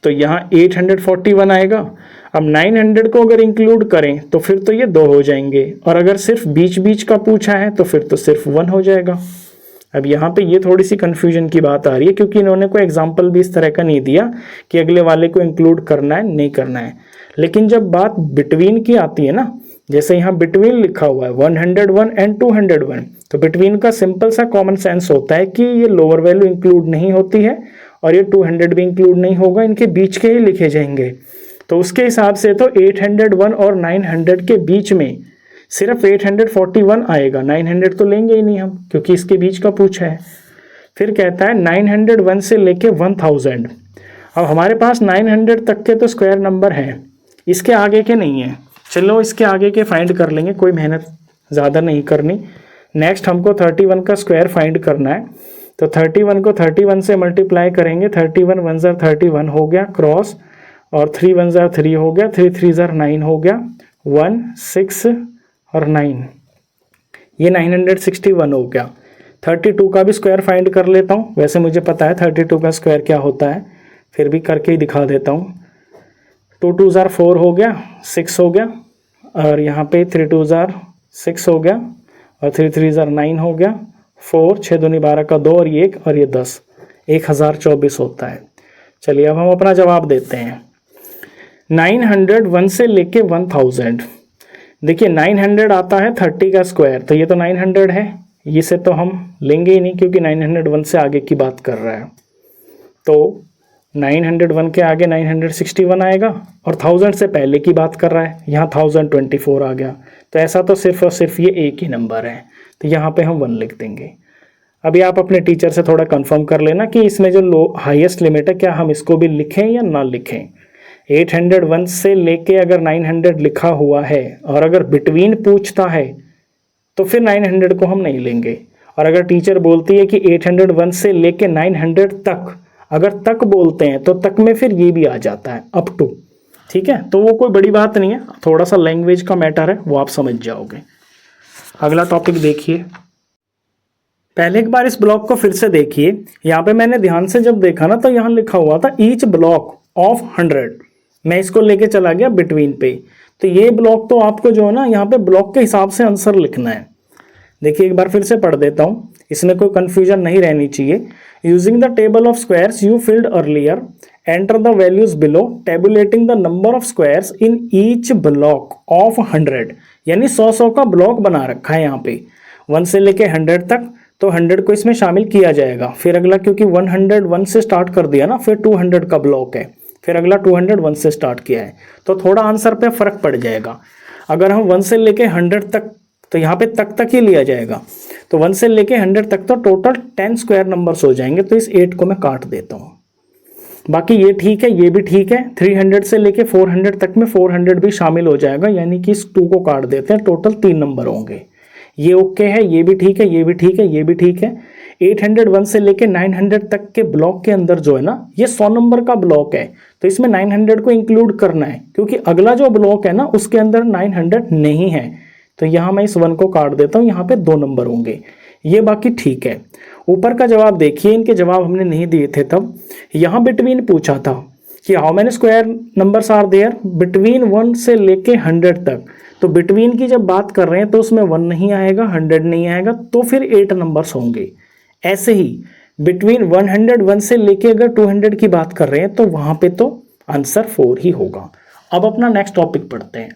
तो यहाँ 841 आएगा। अब 900 को अगर इंक्लूड करें तो फिर तो ये 2 हो जाएंगे, और अगर सिर्फ बीच बीच का पूछा है तो फिर तो सिर्फ 1 हो जाएगा। अब यहाँ पे ये थोड़ी सी कन्फ्यूजन की बात आ रही है, क्योंकि इन्होंने कोई एग्जाम्पल भी इस तरह का नहीं दिया कि अगले वाले को इंक्लूड करना है नहीं करना है। लेकिन जब बात बिटवीन की आती है ना, जैसे यहाँ बिटवीन लिखा हुआ है 101 एंड 201, तो बिटवीन का सिंपल सा कॉमन सेंस होता है कि ये लोअर वैल्यू इंक्लूड नहीं होती है और ये 200 भी इंक्लूड नहीं होगा, इनके बीच के ही लिखे जाएंगे। तो उसके हिसाब से तो 801 और 900 के बीच में सिर्फ 841 आएगा, 900 तो लेंगे ही नहीं हम, क्योंकि इसके बीच का पूछा है। फिर कहता है 901 से लेके 1000। अब हमारे पास 900 तक के तो स्क्वायर नंबर हैं, इसके आगे के नहीं हैं। चलो इसके आगे के फाइंड कर लेंगे, कोई मेहनत ज़्यादा नहीं करनी। नेक्स्ट हमको 31 का स्क्वायर फाइंड करना है, तो 31 को 31 से मल्टीप्लाई करेंगे, 31 1 ज़ार 31 हो गया क्रॉस, और 3 1 ज़ार 3 हो गया, 3 3 ज़ार 9 हो गया, 1 6 और 9, ये 961 हो गया। 32 का भी स्क्वायर फाइंड कर लेता हूँ, वैसे मुझे पता है 32 का स्क्वायर क्या होता है, फिर भी करके ही दिखा देता हूँ। 2 2 ज़ार 4 हो गया, 6 हो गया, और यहाँ पे 3 2 ज़ार 6 हो गया, और 3 3 ज़ार 9 हो गया, 4 6 दूनी 12 का 2 और ये 1 और ये 10, 1024 होता है। चलिए अब हम अपना जवाब देते हैं। 901 से लेके 1000, देखिए 900 आता है 30 का स्क्वायर, तो ये तो 900 है, इसे तो हम लेंगे ही नहीं क्योंकि 901 से आगे की बात कर रहा है। तो 901 के आगे 961 आएगा, और 1000 से पहले की बात कर रहा है, यहाँ 1024 आ गया, तो ऐसा तो सिर्फ और सिर्फ ये एक ही नंबर है, तो यहाँ पे हम 1 लिख देंगे। अभी आप अपने टीचर से थोड़ा कंफर्म कर लेना कि इसमें जो हाईएस्ट लिमिट है क्या हम इसको भी लिखें या ना लिखें। 801 से लेके अगर 900 लिखा हुआ है और अगर बिटवीन पूछता है तो फिर 900 को हम नहीं लेंगे, और अगर टीचर बोलती है कि 801 से लेके 900 तक, अगर तक बोलते हैं तो तक में फिर ये भी आ जाता है अप टू, ठीक है, तो वो कोई बड़ी बात नहीं है, थोड़ा सा लैंग्वेज का मैटर है, वो आप समझ जाओगे। अगला टॉपिक देखिए। पहले एक बार इस ब्लॉक को फिर से देखिए, यहाँ पे मैंने ध्यान से जब देखा ना तो यहाँ लिखा हुआ था ईच ब्लॉक ऑफ 100, मैं इसको लेके चला गया बिटवीन पे, तो ये ब्लॉक तो आपको जो है ना यहाँ पे ब्लॉक के हिसाब से आंसर लिखना है। देखिए एक बार फिर से पढ़ देता हूँ, इसमें कोई कंफ्यूजन नहीं रहनी चाहिए। Using the table of squares you field earlier, enter the values below, tabulating the number of squares in each block of 100, यानी 100 का ब्लॉक बना रखा है यहाँ पे 1 से लेके 100 तक, तो 100 को इसमें शामिल किया जाएगा। फिर अगला क्योंकि 101 से स्टार्ट कर दिया ना, फिर 200 का ब्लॉक है, फिर अगला 201 से स्टार्ट किया है, तो थोड़ा आंसर पे फर्क पड़ जाएगा। अगर हम 1 से लेके 100 तक तो यहाँ पे तक ही लिया जाएगा। तो 1 से लेके 100 तक तो टोटल 10 स्क्वायर नंबर्स हो जाएंगे। तो इस 8 को मैं काट देता हूँ। बाकी ये ठीक है, ये भी ठीक है। 300 से लेके 400 तक में 400 भी शामिल हो जाएगा, यानी कि इस 2 को काट देते हैं, टोटल 3 नंबर होंगे। ये ओके है, ये भी ठीक है, ये भी ठीक है, ये भी ठीक है। 801 से लेके 900 तक के ब्लॉक के अंदर जो है ना, ये 100 नंबर का ब्लॉक है, तो इसमें 900 को इंक्लूड करना है, क्योंकि अगला जो ब्लॉक है ना उसके अंदर 900 नहीं है। तो यहाँ मैं इस 1 को काट देता हूँ, यहाँ पे 2 नंबर होंगे। ये बाकी ठीक है। ऊपर का जवाब देखिए, इनके जवाब हमने नहीं दिए थे तब। यहाँ बिटवीन पूछा था कि how many square numbers are there between 1 से लेके 100 तक। तो बिटवीन की जब बात कर रहे हैं तो उसमें 1 नहीं आएगा, 100 नहीं आएगा, तो फिर 8 नंबर्स होंगे। ऐसे ही बिटवीन 101 से लेके अगर 200 की बात कर रहे हैं तो वहां पे तो आंसर 4 ही होगा। अब अपना नेक्स्ट टॉपिक पढ़ते हैं।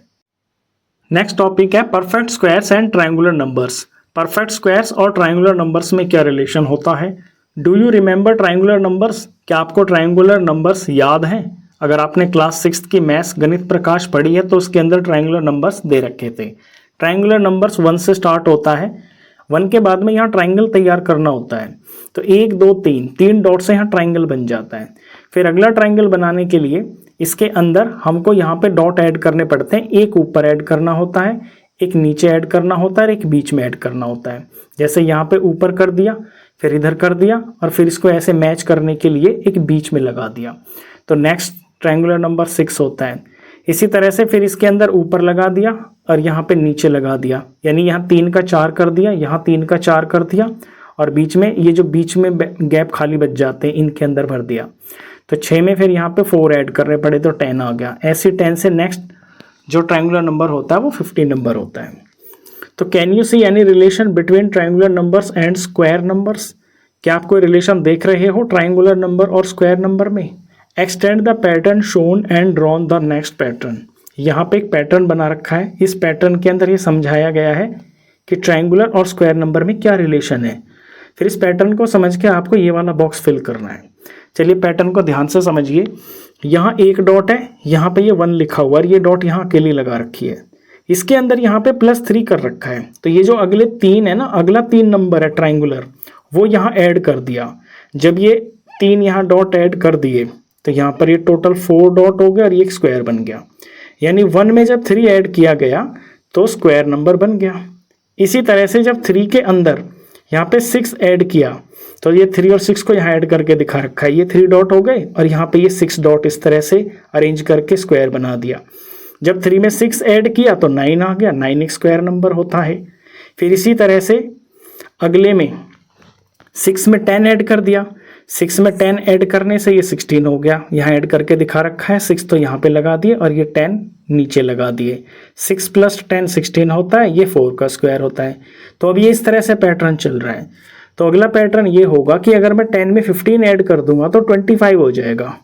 नेक्स्ट टॉपिक है perfect squares and triangular numbers. Perfect squares और ट्रायंगुलर नंबर्स में क्या रिलेशन होता है? Do you remember triangular numbers? क्या आपको ट्रायंगुलर नंबर्स याद हैं? अगर आपने क्लास 6 की मैथ्स गणित प्रकाश पढ़ी है तो उसके अंदर ट्रायंगुलर नंबर्स दे रखे थे। ट्रायंगुलर नंबर्स 1 से स्टार्ट होता है। 1 के बाद में यहाँ ट्रायंगल तैयार करना होता है। तो 1 2 3 डॉट से यहाँ ट्रायंगल बन जाता है। फिर अगला ट्रायंगल बनाने के लिए इसके अंदर हमको यहाँ पे डॉट ऐड करने पड़ते हैं। एक ऊपर ऐड करना होता है, एक नीचे ऐड करना होता है और एक बीच में ऐड करना होता है। जैसे यहाँ पे ऊपर कर दिया, फिर इधर कर दिया और फिर इसको ऐसे मैच करने के लिए एक बीच में लगा दिया। तो नेक्स्ट ट्रायंगुलर नंबर 6 होता है। इसी तरह से फिर इसके अंदर ऊपर लगा दिया और यहाँ पे नीचे लगा दिया, यानी यहाँ 3 का 4 कर दिया, यहाँ 3 का 4 कर दिया और बीच में ये जो बीच में गैप खाली बच जाते हैं इनके अंदर भर दिया। तो 6 में फिर यहाँ पे 4 ऐड करने पड़े तो 10 आ गया। ऐसे 10 से नेक्स्ट जो ट्रायंगुलर नंबर होता है वो 15 नंबर होता है। तो can you see any relation between triangular numbers and square numbers? क्या आप कोई रिलेशन देख रहे हो ट्रायंगुलर नंबर और स्क्वायर नंबर में? Extend the pattern shown and drawn the next pattern. यहाँ पे एक पैटर्न बना रखा है। इस पैटर्न के अंदर ये समझाया गया है कि ट्रायंगुलर और स्क्वायर नंबर में क्या रिलेशन है। फिर इस पैटर्न को समझ के आपको ये वाला बॉक्स फिल करना है। चलिए पैटर्न को ध्यान से समझिए। यहाँ एक डॉट है, यहाँ पे ये 1 लिखा हुआ है, ये डॉट यहाँ अकेली लगा रखी है। इसके अंदर यहाँ पे +3 कर रखा है। तो ये जो अगले 3 है ना, अगला 3 नंबर है ट्रायंगुलर, वो यहाँ ऐड कर दिया। जब ये 3 यहाँ डॉट ऐड कर दिए तो यहाँ पर ये टोटल 4 डॉट हो गया और ये एक स्क्वायर बन गया। यानी 1 में जब 3 ऐड किया गया तो स्क्वायर नंबर बन गया। इसी तरह से जब 3 के अंदर यहाँ पे 6 ऐड किया तो ये 3 और 6 को यहाँ ऐड करके दिखा रखा है। ये 3 डॉट हो गए और यहाँ पे ये 6 डॉट इस तरह से अरेंज करके स्क्वायर बना दिया। जब 3 में 6 ऐड किया तो 9 आ गया। 9 एक स्क्वायर नंबर होता है। फिर इसी तरह से अगले में 6 में 10 ऐड कर दिया। 6 में 10 ऐड करने से ये 16 हो गया। यहाँ ऐड करके दिखा रखा है। 6 तो यहाँ पे लगा दिए और ये 10 नीचे लगा दिए। 6 + 10 16 होता है। ये 4 का स्क्वायर होता है। तो अब ये इस तरह से पैटर्न चल रहा है। तो अगला पैटर्न ये होगा कि अगर मैं 10 में 15 ऐड कर दूंगा तो 25 हो जाएगा।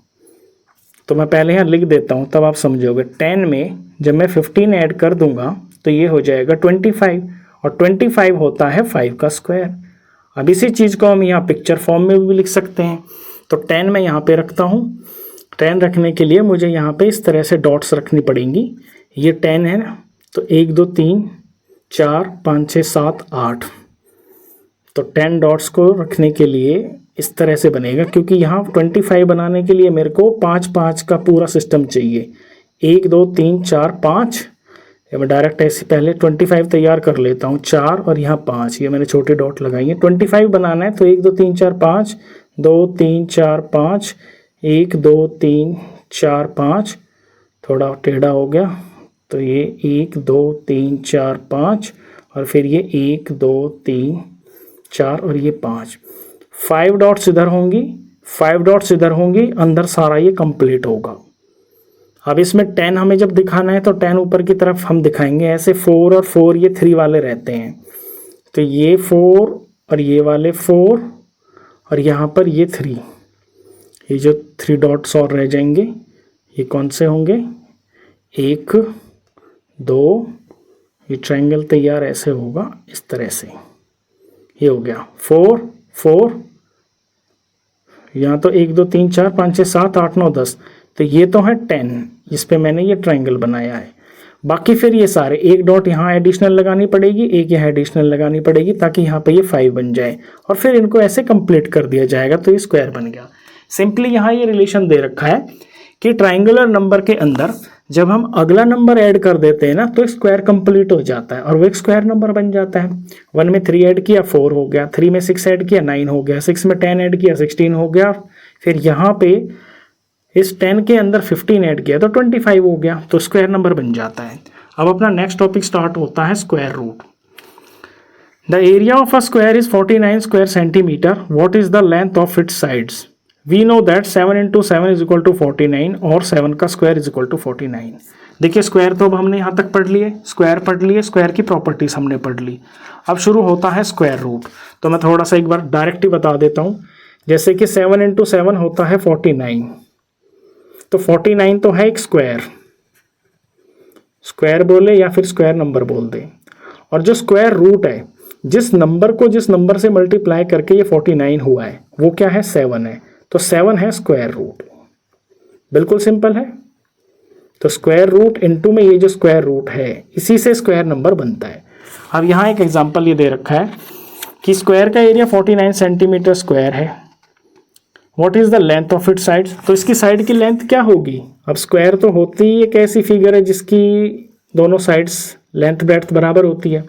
तो मैं पहले यहाँ लिख देता हूँ तब आप समझोगे। 10 में जब मैं 15 ऐड कर दूंगा तो ये हो जाएगा 25 और 25 होता है 5 का स्क्वायर। अब इसी चीज़ को हम यहाँ पिक्चर फॉर्म में भी लिख सकते हैं। तो 10 मैं यहाँ पे रखता हूँ। 10 रखने के लिए मुझे यहाँ पे इस तरह से डॉट्स रखनी पड़ेंगी। ये 10 है ना, तो 1 2 3 4 5 6 7 8। तो 10 डॉट्स को रखने के लिए इस तरह से बनेगा, क्योंकि यहाँ 25 बनाने के लिए मेरे को 5 5 का पूरा सिस्टम चाहिए। 1 2 3 4 5। मैं डायरेक्ट ऐसे पहले 25 तैयार कर लेता हूँ। 4 और यहाँ 5, ये मैंने छोटे डॉट लगाई हैं। 25 बनाना है तो 1 2 3 4 5, 2 3 4 5, 1 2 3 4 5, थोड़ा टेढ़ा हो गया तो ये 1 2 3 4 5 और फिर ये 1 2 3 4 और ये 5। 5 डॉट्स इधर होंगी, 5 डॉट्स इधर होंगी, अंदर सारा ये कंप्लीट होगा। अब इसमें 10 हमें जब दिखाना है तो 10 ऊपर की तरफ हम दिखाएंगे ऐसे। 4 और 4 ये 3 वाले रहते हैं। तो ये 4 और ये वाले 4 और यहाँ पर ये 3, ये जो 3 डॉट्स और रह जाएंगे ये कौन से होंगे? 1 2, ये ट्रायंगल तैयार ऐसे होगा इस तरह से। ये हो गया 4 4, यहाँ तो 1 2 3 4 5 6 7 8 9 10। तो ये तो है 10, इस पे मैंने ये ट्रायंगल बनाया है। बाकी फिर ये सारे एक डॉट यहाँ एडिशनल लगानी पड़ेगी, एक यहाँ एडिशनल लगानी पड़ेगी ताकि यहाँ पे ये 5 बन जाए और फिर इनको ऐसे कंप्लीट कर दिया जाएगा तो ये स्क्वायर बन गया। सिंपली यहाँ ये रिलेशन दे रखा है कि ट्राइंगुलर नंबर के अंदर जब हम अगला नंबर ऐड कर देते हैं ना तो स्क्वायर कंप्लीट हो जाता है और वो एक स्क्वायर नंबर बन जाता है। 1 में 3 ऐड किया 4 हो गया, 3 में 6 ऐड किया 9 हो गया, 6 में 10 ऐड किया 16 हो गया, फिर यहाँ पे इस 10 के अंदर 15 ऐड किया तो 25 हो गया, तो स्क्वायर नंबर बन जाता है। अब अपना नेक्स्ट टॉपिक स्टार्ट होता है square root. The area of a square is 49 square centimetre. What is the length of its sides? We know that 7 × 7 is equal to 49 और 7 का स्क्वायर इज इक्वल टू 49। देखिए स्क्वायर तो अब हमने यहाँ तक पढ़ लिए, स्क्वायर पढ़ लिए, स्क्वायर की प्रॉपर्टीज हमने पढ़ ली। अब शुरू होता है स्क्वायर रूट। तो मैं थोड़ा सा एक बार डायरेक्ट ही बता देता हूँ, जैसे कि 7 × 7 होता है 49, तो 49 तो है एक स्क्वायर, स्क्वायर बोले या फिर स्क्वायर नंबर बोल दे। और जो स्क्वायर रूट है, जिस नंबर को जिस नंबर से मल्टीप्लाई करके ये 49 हुआ है वो क्या है? 7 है, तो 7 है स्क्वायर रूट। बिल्कुल सिंपल है। तो स्क्वायर रूट इनटू में ये जो स्क्वायर रूट है इसी से स्क्वायर नंबर बनता है। अब यहाँ एक एग्जांपल ये दे रखा है कि स्क्वायर का एरिया 49 सेंटीमीटर स्क्वायर है। What is the length of it sides? तो इसकी साइड की लेंथ क्या होगी? अब स्क्वायर तो होती ही एक ऐसी फिगर है जिसकी दोनों साइड्स लेंथ ब्रेड्थ बराबर होती है।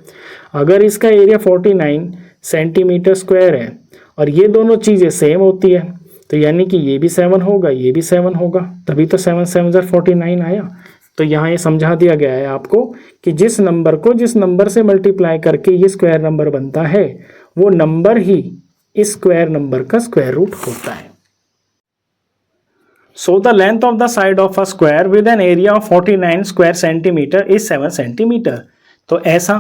अगर इसका एरिया 49 सेंटीमीटर स्क्वायर है और ये दोनों चीज़ें सेम होती है तो यानी कि ये भी 7 होगा, ये भी 7 होगा, तभी तो 7 7 49 आया। तो यहाँ ये समझा दिया गया है आपको कि जिस नंबर को जिस नंबर से मल्टीप्लाई करके ये स्क्वायर नंबर बनता है वो नंबर ही इस स्क्वायर नंबर का स्क्वायर रूट होता है। So the length of the side of a square with an area of 49 square centimeter is 7 centimeter। तो ऐसा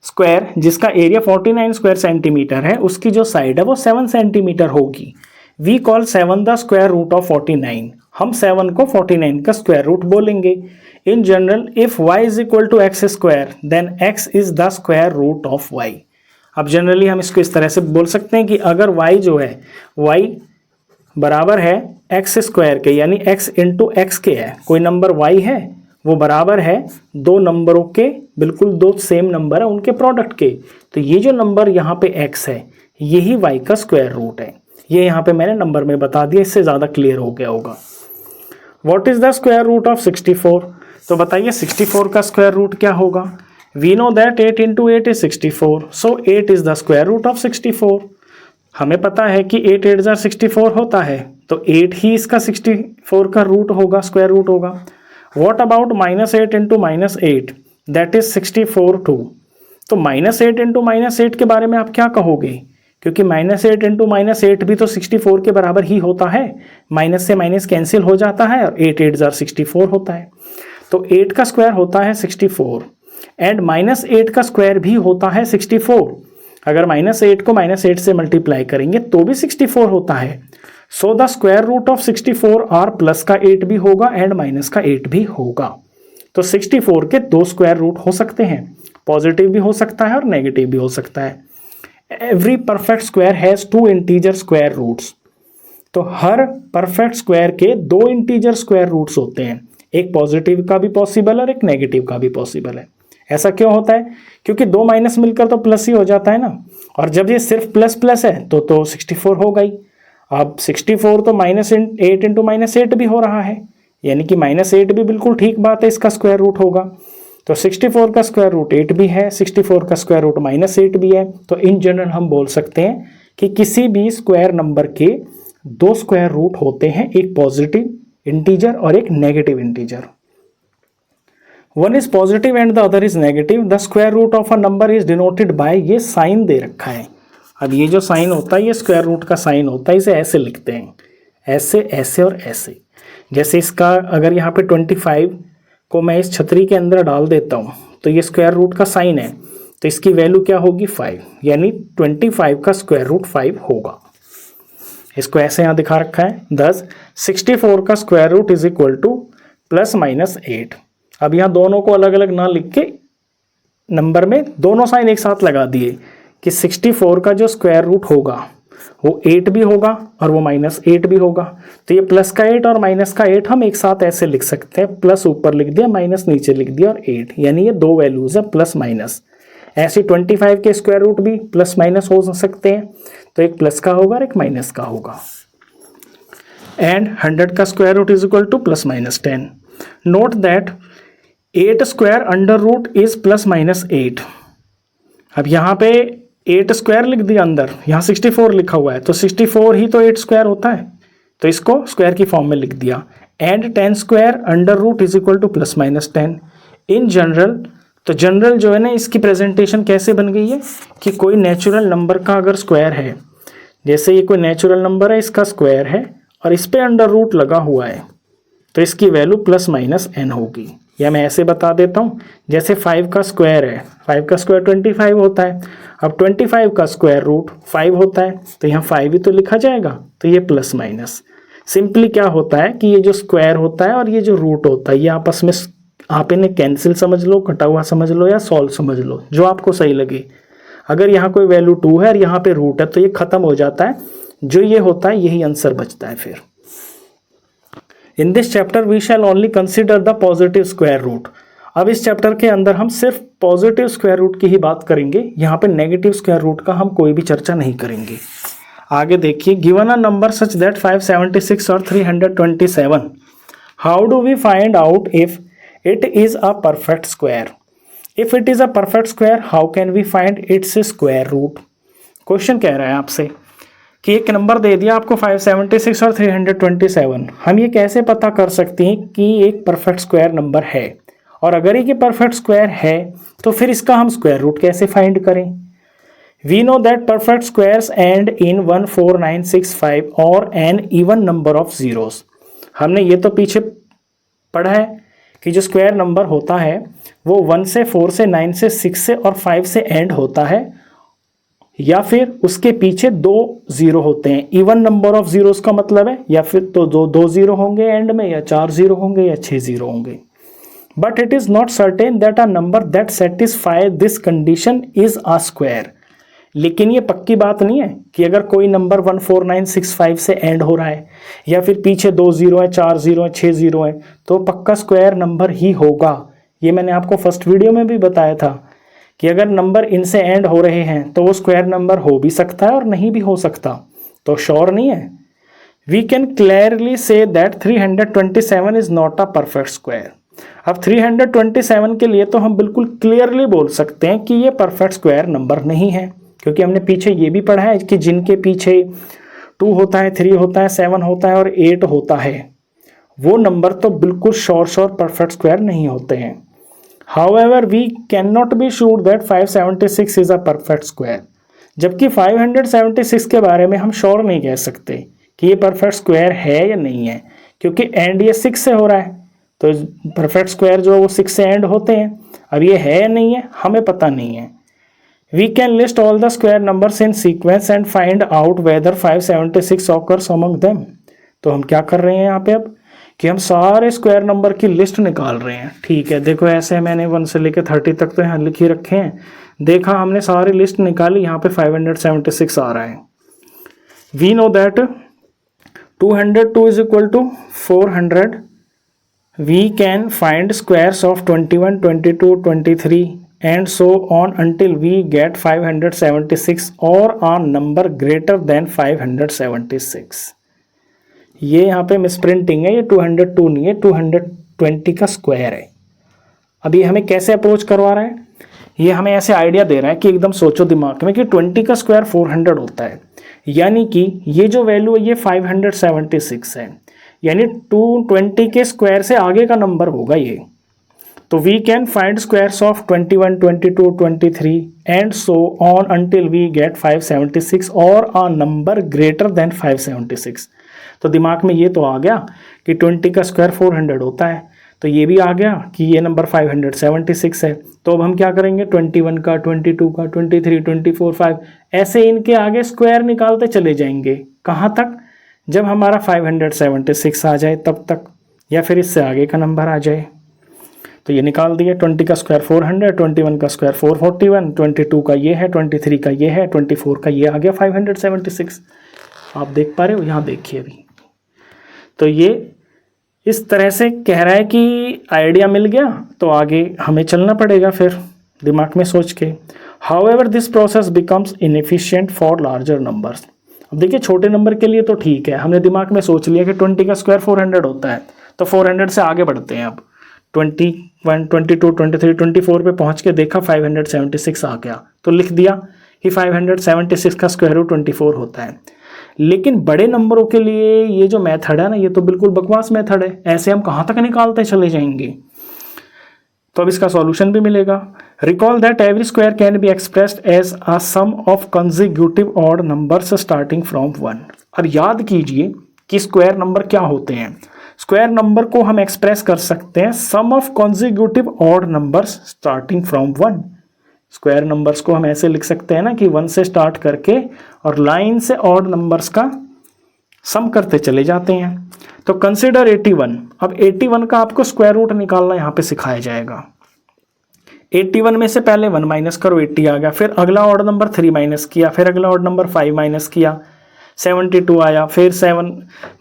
स्क्वायर जिसका एरिया 49 स्क्वायर सेंटीमीटर है उसकी जो साइड है वो 7 सेंटीमीटर होगी। We call 7 the square root of 49। हम 7 को 49 का स्क्वायर रूट बोलेंगे। In general if y is equal to x square then x is the square root of y। अब जनरली हम इसको इस तरह से बोल सकते हैं कि अगर y जो है y बराबर है एक्स स्क्वायर के, यानी x इंटू एक्स के है, कोई नंबर y है वो बराबर है दो नंबरों के, बिल्कुल दो सेम नंबर है उनके प्रोडक्ट के। तो ये जो नंबर यहाँ पे x है यही y का स्क्वायर रूट है। ये यहाँ पे मैंने नंबर में बता दिया, इससे ज़्यादा क्लियर हो गया होगा। What is the square root of 64? तो बताइए 64 का स्क्वायर रूट क्या होगा? We know that 8 × 8 is 64, so 8 is the square root of 64। हमें पता है कि 8 8 जार 64 होता है, तो 8 ही इसका 64 का रूट होगा, स्क्वायर रूट होगा। What about -8 × -8 that is 64 2। तो -8 × -8 के बारे में आप क्या कहोगे? क्योंकि -8 × -8 भी तो 64 के बराबर ही होता है, माइनस से माइनस कैंसिल हो जाता है और 8 8 जार 64 होता है। तो 8 का स्क्वायर होता है 64 एंड -8 का स्क्वायर भी होता है 64। अगर -8 को -8 से मल्टीप्लाई करेंगे तो भी 64 होता है। So the square root of 64 are plus का 8 भी होगा एंड माइनस का 8 भी होगा। तो 64 के दो स्क्वायर रूट हो सकते हैं, पॉजिटिव भी हो सकता है और नेगेटिव भी हो सकता है। Every perfect square has 2 integer square roots. तो हर परफेक्ट स्क्वायर के 2 इंटीजर स्क्वायर रूट्स होते हैं, एक पॉजिटिव का भी पॉसिबल और एक नेगेटिव का भी पॉसिबल है। ऐसा क्यों होता है? क्योंकि 2 माइनस मिलकर तो प्लस ही हो जाता है ना, और जब ये सिर्फ प्लस प्लस है तो 64 होगा ही। अब 64 तो -8 × -8 भी हो रहा है, यानी कि -8 भी बिल्कुल ठीक बात है, इसका स्क्वायर रूट होगा। तो 64 का स्क्वायर रूट 8 भी है, 64 का स्क्वायर रूट -8 भी है। तो इन जनरल हम बोल सकते हैं कि किसी भी स्क्वायर नंबर के 2 स्क्वायर रूट होते हैं, एक पॉजिटिव इंटीजर और एक negative integer. One is positive and the other is negative. The square root of a number is denoted by, ये साइन दे रखा है। अब ये जो साइन होता है ये स्क्वायर रूट का साइन होता है, इसे ऐसे लिखते हैं, ऐसे ऐसे और ऐसे। जैसे इसका अगर यहाँ पे 25 को मैं इस छतरी के अंदर डाल देता हूँ तो ये स्क्वायर रूट का साइन है, तो इसकी वैल्यू क्या होगी 5, यानी 25 का स्क्वायर रूट 5 होगा। इसको ऐसे यहाँ दिखा रखा है। thus 64 का square root is equal to +-8। अब यहाँ दोनों को अलग अलग ना लिख के नंबर में दोनों साइन एक साथ लगा दिए कि 64 का जो स्क्वायर रूट होगा वो 8 भी होगा और वो -8 भी होगा। तो ये प्लस का 8 और माइनस का 8 हम एक साथ ऐसे लिख सकते हैं, प्लस ऊपर लिख दिया, माइनस नीचे लिख दिया और 8, यानी ये दो वैल्यूज है प्लस माइनस। ऐसे 25 के स्क्वायर रूट भी प्लस माइनस हो सकते हैं, तो एक प्लस का होगा और एक माइनस का होगा। एंड 100 का square root is equal to plus minus 10। Note that 8 square under root is plus minus 8। अब यहाँ पे 8 स्क्वायर लिख दिया अंदर, यहाँ 64 लिखा हुआ है, तो 64 ही तो 8 स्क्वायर होता है, तो इसको स्क्वायर की फॉर्म में लिख दिया। And 10 square under root is equal to plus minus 10। In general, तो जनरल जो है ना, इसकी प्रेजेंटेशन कैसे बन गई है कि कोई नेचुरल नंबर का अगर स्क्वायर है, जैसे ये कोई नेचुरल नंबर है, इसका स्क्वायर है और इस पे अंडर रूट लगा हुआ है, तो इसकी वैल्यू प्लस माइनस n होगी। या मैं ऐसे बता देता हूँ, जैसे 5 का स्क्वायर है, 5 का स्क्वायर 25 होता है, अब 25 का स्क्वायर रूट 5 होता है, तो यहाँ 5 ही तो लिखा जाएगा, तो ये प्लस माइनस। सिंपली क्या होता है कि ये जो स्क्वायर होता है और ये जो रूट होता है, ये आपस में आप इन्हें कैंसिल समझ लो, कटा हुआ समझ लो या सॉल्व समझ लो, जो आपको सही लगे। अगर यहाँ कोई वैल्यू 2 है और यहाँ पे रूट है, तो ये खत्म हो जाता है, जो ये होता है यही आंसर बचता है फिर। In this chapter we shall only consider the positive square root. अब इस चैप्टर के अंदर हम सिर्फ पॉजिटिव स्क्वायर रूट की ही बात करेंगे, यहाँ पे नेगेटिव स्क्वायर रूट का हम कोई भी चर्चा नहीं करेंगे। आगे देखिए, given a number such that 576 और 327, how do we find out if it is a perfect square? If it is a perfect square, how can we find its square root? Question कह रहा है आपसे कि एक नंबर दे दिया आपको 576 और 327, हम ये कैसे पता कर सकते हैं कि एक परफेक्ट स्क्वायर नंबर है, और अगर ये परफेक्ट स्क्वायर है तो फिर इसका हम स्क्वायर रूट कैसे फाइंड करें? We know that perfect squares end in 1, 4, 9, 6, 5 और an even number of zeros. हमने ये तो पीछे पढ़ा है कि जो स्क्वायर नंबर होता है वो 1 से 4 से 9 से 6 से और 5 से एंड होता है, या फिर उसके पीछे 2 जीरो होते हैं। इवन नंबर ऑफ जीरोस का मतलब है या फिर तो दो जीरो होंगे एंड में, या 4 जीरो होंगे या 6 जीरो होंगे। But it is not certain that a number that satisfy this condition is a square. लेकिन ये पक्की बात नहीं है कि अगर कोई नंबर 1, 4, 9, 6, 5 से एंड हो रहा है, या फिर पीछे 2 जीरो है, 4 जीरो है, 6 जीरो है, तो पक्का स्क्वायर नंबर ही होगा। ये मैंने आपको फर्स्ट वीडियो में भी बताया था कि अगर नंबर इनसे एंड हो रहे हैं तो वो स्क्वायर नंबर हो भी सकता है और नहीं भी हो सकता, तो श्योर नहीं है। We can clearly see that 327 is not a perfect square. अब 327 के लिए तो हम बिल्कुल क्लियरली बोल सकते हैं कि ये परफेक्ट स्क्वायर नंबर नहीं है, क्योंकि हमने पीछे ये भी पढ़ा है कि जिनके पीछे 2 होता है, 3 होता है, 7 होता है और 8 होता है, वो नंबर तो बिल्कुल श्योर परफेक्ट स्क्वायर नहीं होते हैं। However, we cannot be sure that 576 is a perfect square. जबकि 576 के बारे में हम श्योर नहीं कह सकते कि ये परफेक्ट स्क्वायर है या नहीं है, क्योंकि एंड ये 6 से हो रहा है, तो परफेक्ट स्क्वायर जो वो 6 से एंड होते हैं। अब ये है या नहीं है हमें पता नहीं है। We can list all the square numbers in sequence and find out whether 576 occurs among them. तो हम क्या कर रहे हैं यहाँ पे अब कि हम सारे स्क्वायर नंबर की लिस्ट निकाल रहे हैं। ठीक है, देखो ऐसे मैंने 1 से लेकर 30 तक तो यहाँ लिख ही रखे हैं। देखा हमने सारी लिस्ट निकाली, यहाँ पे 576 आ रहा है। We know that 202 is equal to 400। We can find squares of 21, 22, 23 and so on until we get 576 और a नंबर ग्रेटर देन 576। ये यहाँ पे मिसप्रिंटिंग है, ये 202 नहीं है, 220 का स्क्वायर है। अब ये हमें कैसे अप्रोच करवा रहा है, ये हमें ऐसे आइडिया दे रहा है कि एकदम सोचो दिमाग में कि 20 का स्क्वायर 400 होता है, यानी कि ये जो वैल्यू है ये 576 है, यानी 220 के स्क्वायर से आगे का नंबर होगा ये। तो we can find squares of 21, 22, 23 and so on until we get 576 और a नंबर ग्रेटर देन 576। तो दिमाग में ये तो आ गया कि 20 का स्क्वायर 400 होता है, तो ये भी आ गया कि ये नंबर 576 है। तो अब हम क्या करेंगे, 21 का, 22 का, 23, 24, 5 ऐसे इनके आगे स्क्वायर निकालते चले जाएंगे। कहाँ तक? जब हमारा 576 आ जाए तब तक, या फिर इससे आगे का नंबर आ जाए। तो ये निकाल दिए, 20 का स्क्वायर 400, 21 का स्क्वायर 441, 22 का ये है, 23 का ये है, 24 का ये आ गया 576। आप देख पा रहे हो, यहाँ देखिए अभी। तो ये इस तरह से कह रहा है कि आइडिया मिल गया, तो आगे हमें चलना पड़ेगा फिर दिमाग में सोच के। However this process becomes inefficient for larger numbers. अब देखिए छोटे नंबर के लिए तो ठीक है, हमने दिमाग में सोच लिया कि 20 का स्क्वायर 400 होता है, तो 400 से आगे बढ़ते हैं। अब 21, 22, 23, 24 पे पहुंच के देखा 576 आ गया, तो लिख दिया कि 576 का स्क्वायर रूट 24 होता है। लेकिन बड़े नंबरों के लिए ये जो मेथड है ना, ये तो बिल्कुल बकवास मेथड है, ऐसे हम कहाँ तक निकालते चले जाएंगे। तो अब इसका सॉल्यूशन भी मिलेगा। Recall that every square can be expressed as a sum of consecutive odd numbers starting from 1। और याद कीजिए कि स्क्वायर नंबर क्या होते हैं। स्क्वायर नंबर को हम एक्सप्रेस कर सकते हैं sum of consecutive odd numbers starting from 1। Square numbers को हम ऐसे लिख सकते हैं ना कि 1 से स्टार्ट करके और लाइन से ऑड नंबर्स का सम करते चले जाते हैं। तो कंसिडर 81। अब 81 का आपको स्क्वायर रूट निकालना यहाँ पे सिखाया जाएगा। 81 में से पहले 1 माइनस करो, 80 आ गया। फिर अगला ऑड नंबर 3 माइनस किया, फिर अगला ऑड नंबर 5 माइनस किया, 72 आया, फिर 7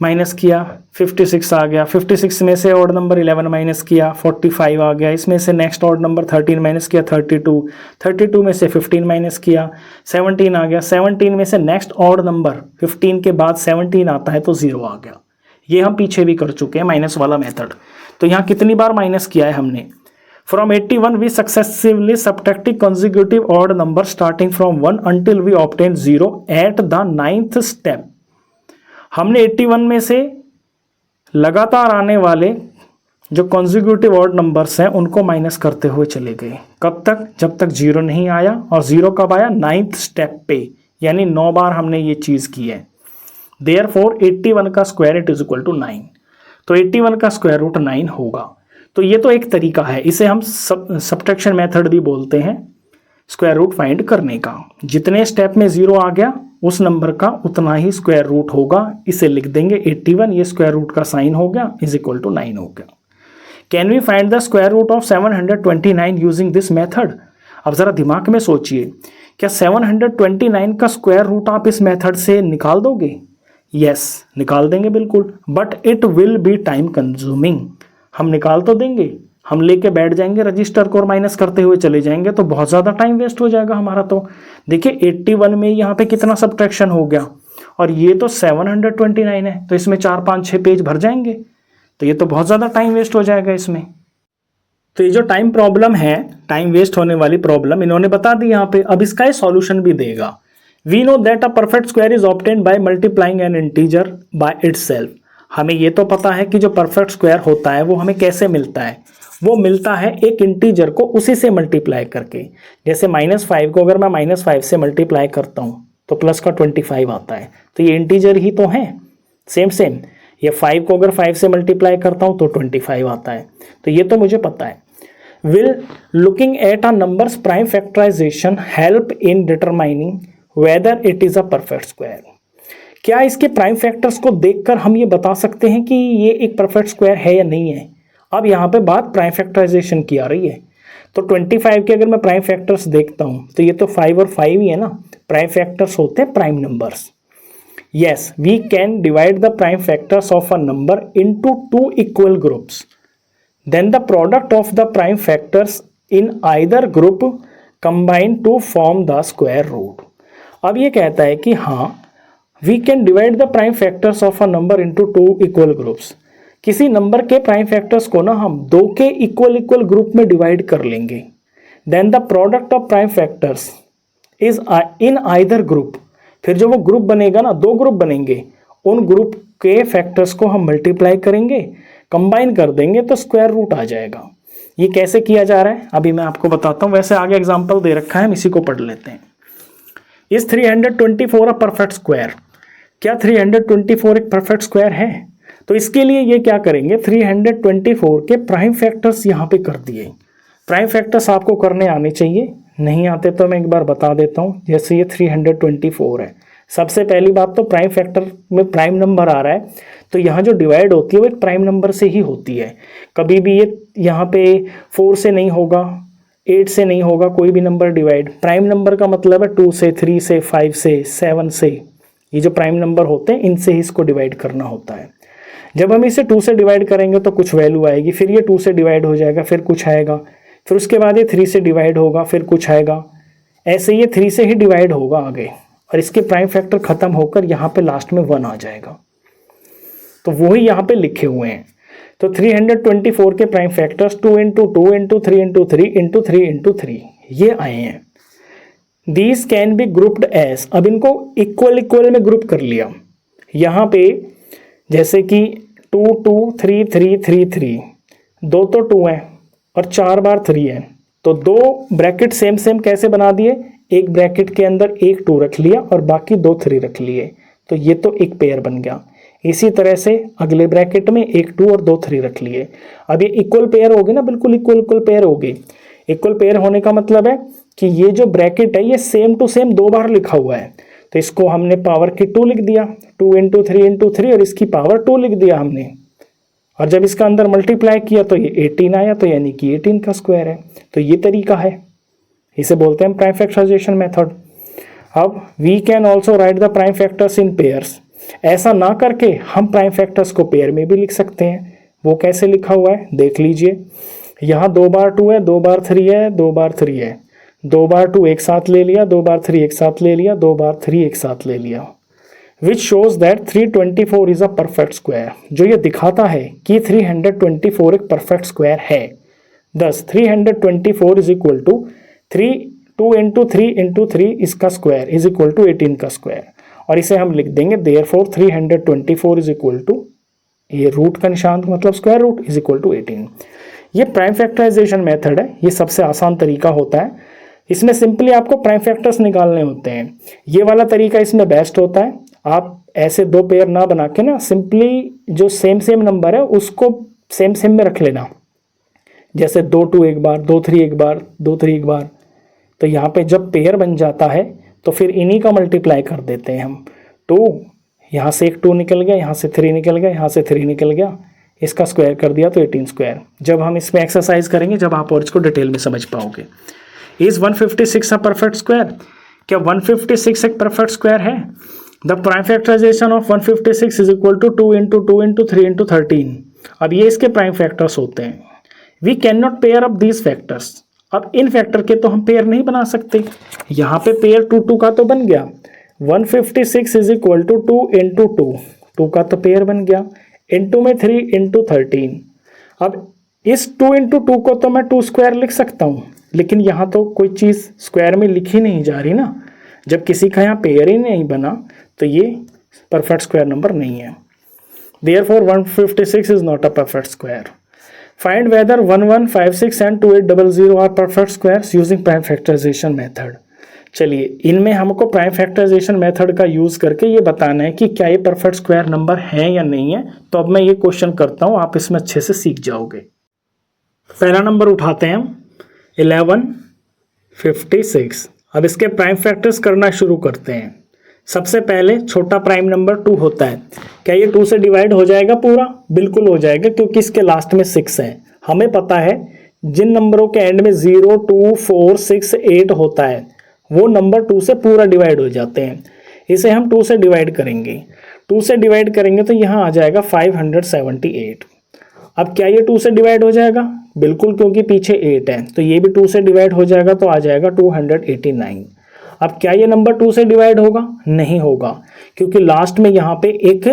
माइनस किया, 56 आ गया। 56 में से ऑड नंबर 11 माइनस किया, 45 आ गया। इसमें से नेक्स्ट ऑड नंबर 13 माइनस किया, 32। 32 में से 15 माइनस किया, 17 आ गया। 17 में से नेक्स्ट ऑड नंबर 15 के बाद 17 आता है तो 0 आ गया। ये हम पीछे भी कर चुके हैं माइनस वाला मेथड। तो यहाँ कितनी बार माइनस किया है हमने? From 81 we successively subtracted consecutive odd numbers starting from 1 until we obtained 0 at the 9th step। हमने 81 में से लगातार आने वाले जो consecutive odd numbers हैं उनको माइनस करते हुए चले गए। कब तक? जब तक 0 नहीं आया। और 0 कब आया? 9th स्टेप पे, यानी 9 बार हमने ये चीज़ की है। Therefore 81 का square it is equal to 9। तो 81 का स्क्वायर रूट 9 होगा। तो ये तो एक तरीका है, इसे हम सब्ट्रैक्शन मेथड भी बोलते हैं स्क्वायर रूट फाइंड करने का। जितने स्टेप में 0 आ गया उस नंबर का उतना ही स्क्वायर रूट होगा। इसे लिख देंगे 81, ये स्क्वायर रूट का साइन हो गया, इज इक्वल टू 9 हो गया। Can we find the square root of 729 using this method? अब जरा दिमाग में सोचिए, क्या 729 का स्क्वायर रूट आप इस मेथड से निकाल दोगे? यस, निकाल देंगे बिल्कुल, but it will be time consuming. हम निकाल तो देंगे, हम लेके बैठ जाएंगे रजिस्टर को और माइनस करते हुए चले जाएंगे, तो बहुत ज़्यादा टाइम वेस्ट हो जाएगा हमारा। तो देखिए 81 में यहाँ पे कितना सब्ट्रैक्शन हो गया, और ये तो 729 है, तो इसमें 4, 5, 6 पेज भर जाएंगे, तो ये तो बहुत ज़्यादा टाइम वेस्ट हो जाएगा इसमें। तो ये जो टाइम प्रॉब्लम है, टाइम वेस्ट होने वाली प्रॉब्लम इन्होंने बता दी यहाँ पे। अब इसका सॉल्यूशन भी देगा। We know that a perfect square is obtained by multiplying an integer by itself. हमें ये तो पता है कि जो परफेक्ट स्क्वायर होता है वो हमें कैसे मिलता है। वो मिलता है एक इंटीजर को उसी से मल्टीप्लाई करके। जैसे -5 को अगर मैं -5 से मल्टीप्लाई करता हूँ तो प्लस का 25 आता है, तो ये इंटीजर ही तो है। सेम ये 5 को अगर 5 से मल्टीप्लाई करता हूँ तो 25 आता है, तो ये तो मुझे पता है। Will looking at a number's prime factorisation help in determining whether it is a perfect square. क्या इसके प्राइम फैक्टर्स को देखकर हम ये बता सकते हैं कि ये एक परफेक्ट स्क्वायर है या नहीं है? अब यहाँ पे बात प्राइम फैक्टराइजेशन की आ रही है। तो 25 के अगर मैं प्राइम फैक्टर्स देखता हूँ तो ये तो 5 और 5 ही है ना, प्राइम फैक्टर्स होते हैं prime numbers. Yes, we can divide the prime factors of a number into 2 equal groups, then the product of the prime factors in either group combine to form the square root. अब ये कहता है कि हाँ, we can divide the prime factors of a number into 2 equal groups. किसी नंबर के prime factors को ना हम 2 के इक्वल ग्रुप में डिवाइड कर लेंगे। Then the product of prime factors is in either group. फिर जो वो ग्रुप बनेगा ना, 2 ग्रुप बनेंगे, उन ग्रुप के फैक्टर्स को हम मल्टीप्लाई करेंगे, कंबाइन कर देंगे तो स्क्वायर रूट आ जाएगा। ये कैसे किया जा रहा है अभी मैं आपको बताता हूँ। वैसे आगे एग्जाम्पल दे रखा है, हम इसी को पढ़ लेते हैं। इस 324 अ परफेक्ट स्क्वायर। क्या 324 एक परफेक्ट स्क्वायर है? तो इसके लिए ये क्या करेंगे, 324 के प्राइम फैक्टर्स यहाँ पे कर दिए। प्राइम फैक्टर्स आपको करने आने चाहिए, नहीं आते तो मैं एक बार बता देता हूँ। जैसे ये 324 है, सबसे पहली बात तो प्राइम फैक्टर में प्राइम नंबर आ रहा है, तो यहाँ जो डिवाइड होती है वो एक प्राइम नंबर से ही होती है। कभी भी ये यहाँ पे 4 से नहीं होगा, 8 से नहीं होगा, कोई भी नंबर डिवाइड। प्राइम नंबर का मतलब है 2 से, 3 से, 5 से, 7 से, ये जो प्राइम नंबर होते हैं इनसे ही इसको डिवाइड करना होता है। जब हम इसे 2 से डिवाइड करेंगे तो कुछ वैल्यू आएगी, फिर ये 2 से डिवाइड हो जाएगा, फिर कुछ आएगा, फिर उसके बाद ये 3 से डिवाइड होगा, फिर कुछ आएगा, ऐसे ये 3 से ही डिवाइड होगा आगे, और इसके प्राइम फैक्टर खत्म होकर यहाँ पे लास्ट में 1 आ जाएगा। तो वही यहाँ पे लिखे हुए हैं। तो 324 के प्राइम फैक्टर्स 2 × 2 × 3 × 3 × 3 × 3 ये आए हैं। These can be grouped as, अब इनको इक्वल इक्वल में ग्रुप कर लिया। यहाँ पे जैसे कि 2 2 3 3 3 3, 2 तो 2 है और 4 बार 3 है, तो 2 ब्रैकेट सेम सेम कैसे बना दिए, एक ब्रैकेट के अंदर एक 2 रख लिया और बाकी 2 3 रख लिए, तो ये तो एक पेयर बन गया। इसी तरह से अगले ब्रैकेट में एक 2 और 2 3 रख लिए। अब ये इक्वल पेयर हो गए ना, बिल्कुल इक्वल इक्वल पेयर हो गए। इक्वल पेयर होने का मतलब है कि ये जो ब्रैकेट है ये सेम टू सेम 2 बार लिखा हुआ है, तो इसको हमने पावर की 2 लिख दिया, 2 × 3 × 3, और इसकी पावर 2 लिख दिया हमने। और जब इसका अंदर मल्टीप्लाई किया तो ये 18 आया, तो यानी कि 18 का स्क्वायर है। तो ये तरीका है, इसे बोलते हैं प्राइम फैक्टराइजेशन मेथड। अब we can also write the prime factors in pairs. ऐसा ना करके हम प्राइम फैक्टर्स को पेयर में भी लिख सकते हैं। वो कैसे लिखा हुआ है देख लीजिए। यहाँ 2 बार 2 है, 2 बार 3 है, 2 बार 3 है, 2 बार 2 एक साथ ले लिया, 2 बार 3 एक साथ ले लिया, 2 बार 3 एक साथ ले लिया, which shows that 324 is a perfect square, जो ये दिखाता है कि 324 एक परफेक्ट स्क्वायर है। thus 324 इज इक्वल टू 2 × 3 × 3 इसका स्क्वायर इज इक्वल टू 18 का स्क्वायर, और इसे हम लिख देंगे देयरफॉर 324 इज इक्वल टू, ये रूट का निशान मतलब square root is equal to 18। ये प्राइम फैक्टराइजेशन मेथड है, ये सबसे आसान तरीका होता है। इसमें सिंपली आपको प्राइम फैक्टर्स निकालने होते हैं। ये वाला तरीका इसमें बेस्ट होता है। आप ऐसे 2 पेयर ना बना के ना सिंपली जो सेम सेम नंबर है उसको सेम सेम में रख लेना, जैसे 2 2 एक बार, 2 3 एक बार, 2 3 एक बार। तो यहाँ पे जब पेयर बन जाता है तो फिर इन्हीं का मल्टीप्लाई कर देते हैं हम। 2 यहाँ से एक 2 निकल गया, यहाँ से 3 निकल गया, यहाँ से 3 निकल गया, इसका स्क्वायर कर दिया तो 18 स्क्वायर। जब हम इसमें एक्सरसाइज करेंगे जब आप और इसको डिटेल में समझ पाओगे। इज 156 अ परफेक्ट स्क्वायर, क्या 156 एक परफेक्ट स्क्वायर है? The prime factorisation of 156 is equal to 2 × 2 × 3 × 13। अब ये इसके प्राइम फैक्टर्स होते हैं। We can not pair up these factors, अब इन फैक्टर के तो हम पेयर नहीं बना सकते। यहाँ पे पेयर 2 2 का तो बन गया, 156 इज इक्वल टू 2 × 2, 2 का तो पेयर बन गया, इनटू में 3 × 13। अब इस 2 × 2 को तो मैं 2 स्क्वायर लिख सकता हूँ, लेकिन यहाँ तो कोई चीज़ स्क्वायर में लिखी नहीं जा रही ना। जब किसी का यहाँ पेयर ही नहीं बना तो ये परफेक्ट स्क्वायर नंबर नहीं है। Therefore 156 is not a perfect square. Find whether 1156 and 2800 are perfect squares using prime factorisation method. चलिए इनमें हमको प्राइम फैक्टराइजेशन मेथड का यूज करके ये बताना है कि क्या ये परफेक्ट स्क्वायर नंबर है या नहीं है। तो अब मैं ये क्वेश्चन करता हूँ, आप इसमें अच्छे से सीख जाओगे। पहला नंबर उठाते हैं हम 1156। अब इसके प्राइम फैक्टर्स करना शुरू करते हैं। सबसे पहले छोटा प्राइम नंबर 2 होता है, क्या ये 2 से डिवाइड हो जाएगा पूरा? बिल्कुल हो जाएगा, क्योंकि इसके लास्ट में 6 है। हमें पता है जिन नंबरों के एंड में 0 2 4 6 8 होता है वो नंबर 2 से पूरा डिवाइड हो जाते हैं। इसे हम 2 से डिवाइड करेंगे, 2 से डिवाइड करेंगे तो यहाँ आ जाएगा 578। अब क्या ये 2 से डिवाइड हो जाएगा? बिल्कुल, क्योंकि पीछे 8 है, तो ये भी 2 से डिवाइड हो जाएगा, तो आ जाएगा 289। अब क्या ये नंबर 2 से डिवाइड होगा? नहीं होगा, क्योंकि लास्ट में यहाँ पे एक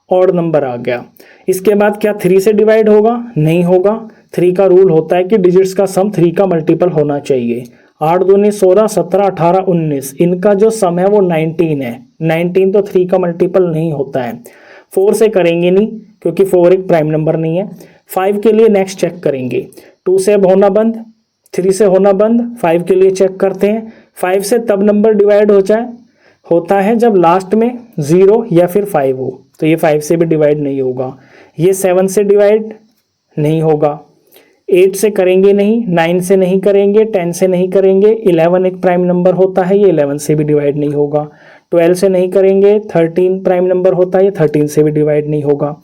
ऑड नंबर आ गया। इसके बाद क्या 3 से डिवाइड होगा? नहीं होगा। 3 का रूल होता है कि डिजिट्स का सम 3 का मल्टीपल होना चाहिए। 8 दूनी 16, 17, 18, 19, इनका जो सम है वो 19 है। 19 तो 3 का मल्टीपल नहीं होता है। 4 से करेंगे नहीं, क्योंकि 4 एक प्राइम नंबर नहीं है। 5 के लिए नेक्स्ट चेक करेंगे, 2 से अब होना बंद, 3 से होना बंद, 5 के लिए चेक करते हैं। 5 से तब नंबर डिवाइड होता है जब लास्ट में 0 या फिर 5 हो, तो ये 5 से भी डिवाइड नहीं होगा। ये 7 से डिवाइड नहीं होगा, 8 से करेंगे नहीं, 9 से नहीं करेंगे, 10 से नहीं करेंगे। 11 एक प्राइम नंबर होता है, ये 11 से भी डिवाइड नहीं होगा। 12 से नहीं करेंगे, 13 प्राइम नंबर होता है, ये 13 से भी डिवाइड नहीं होगा।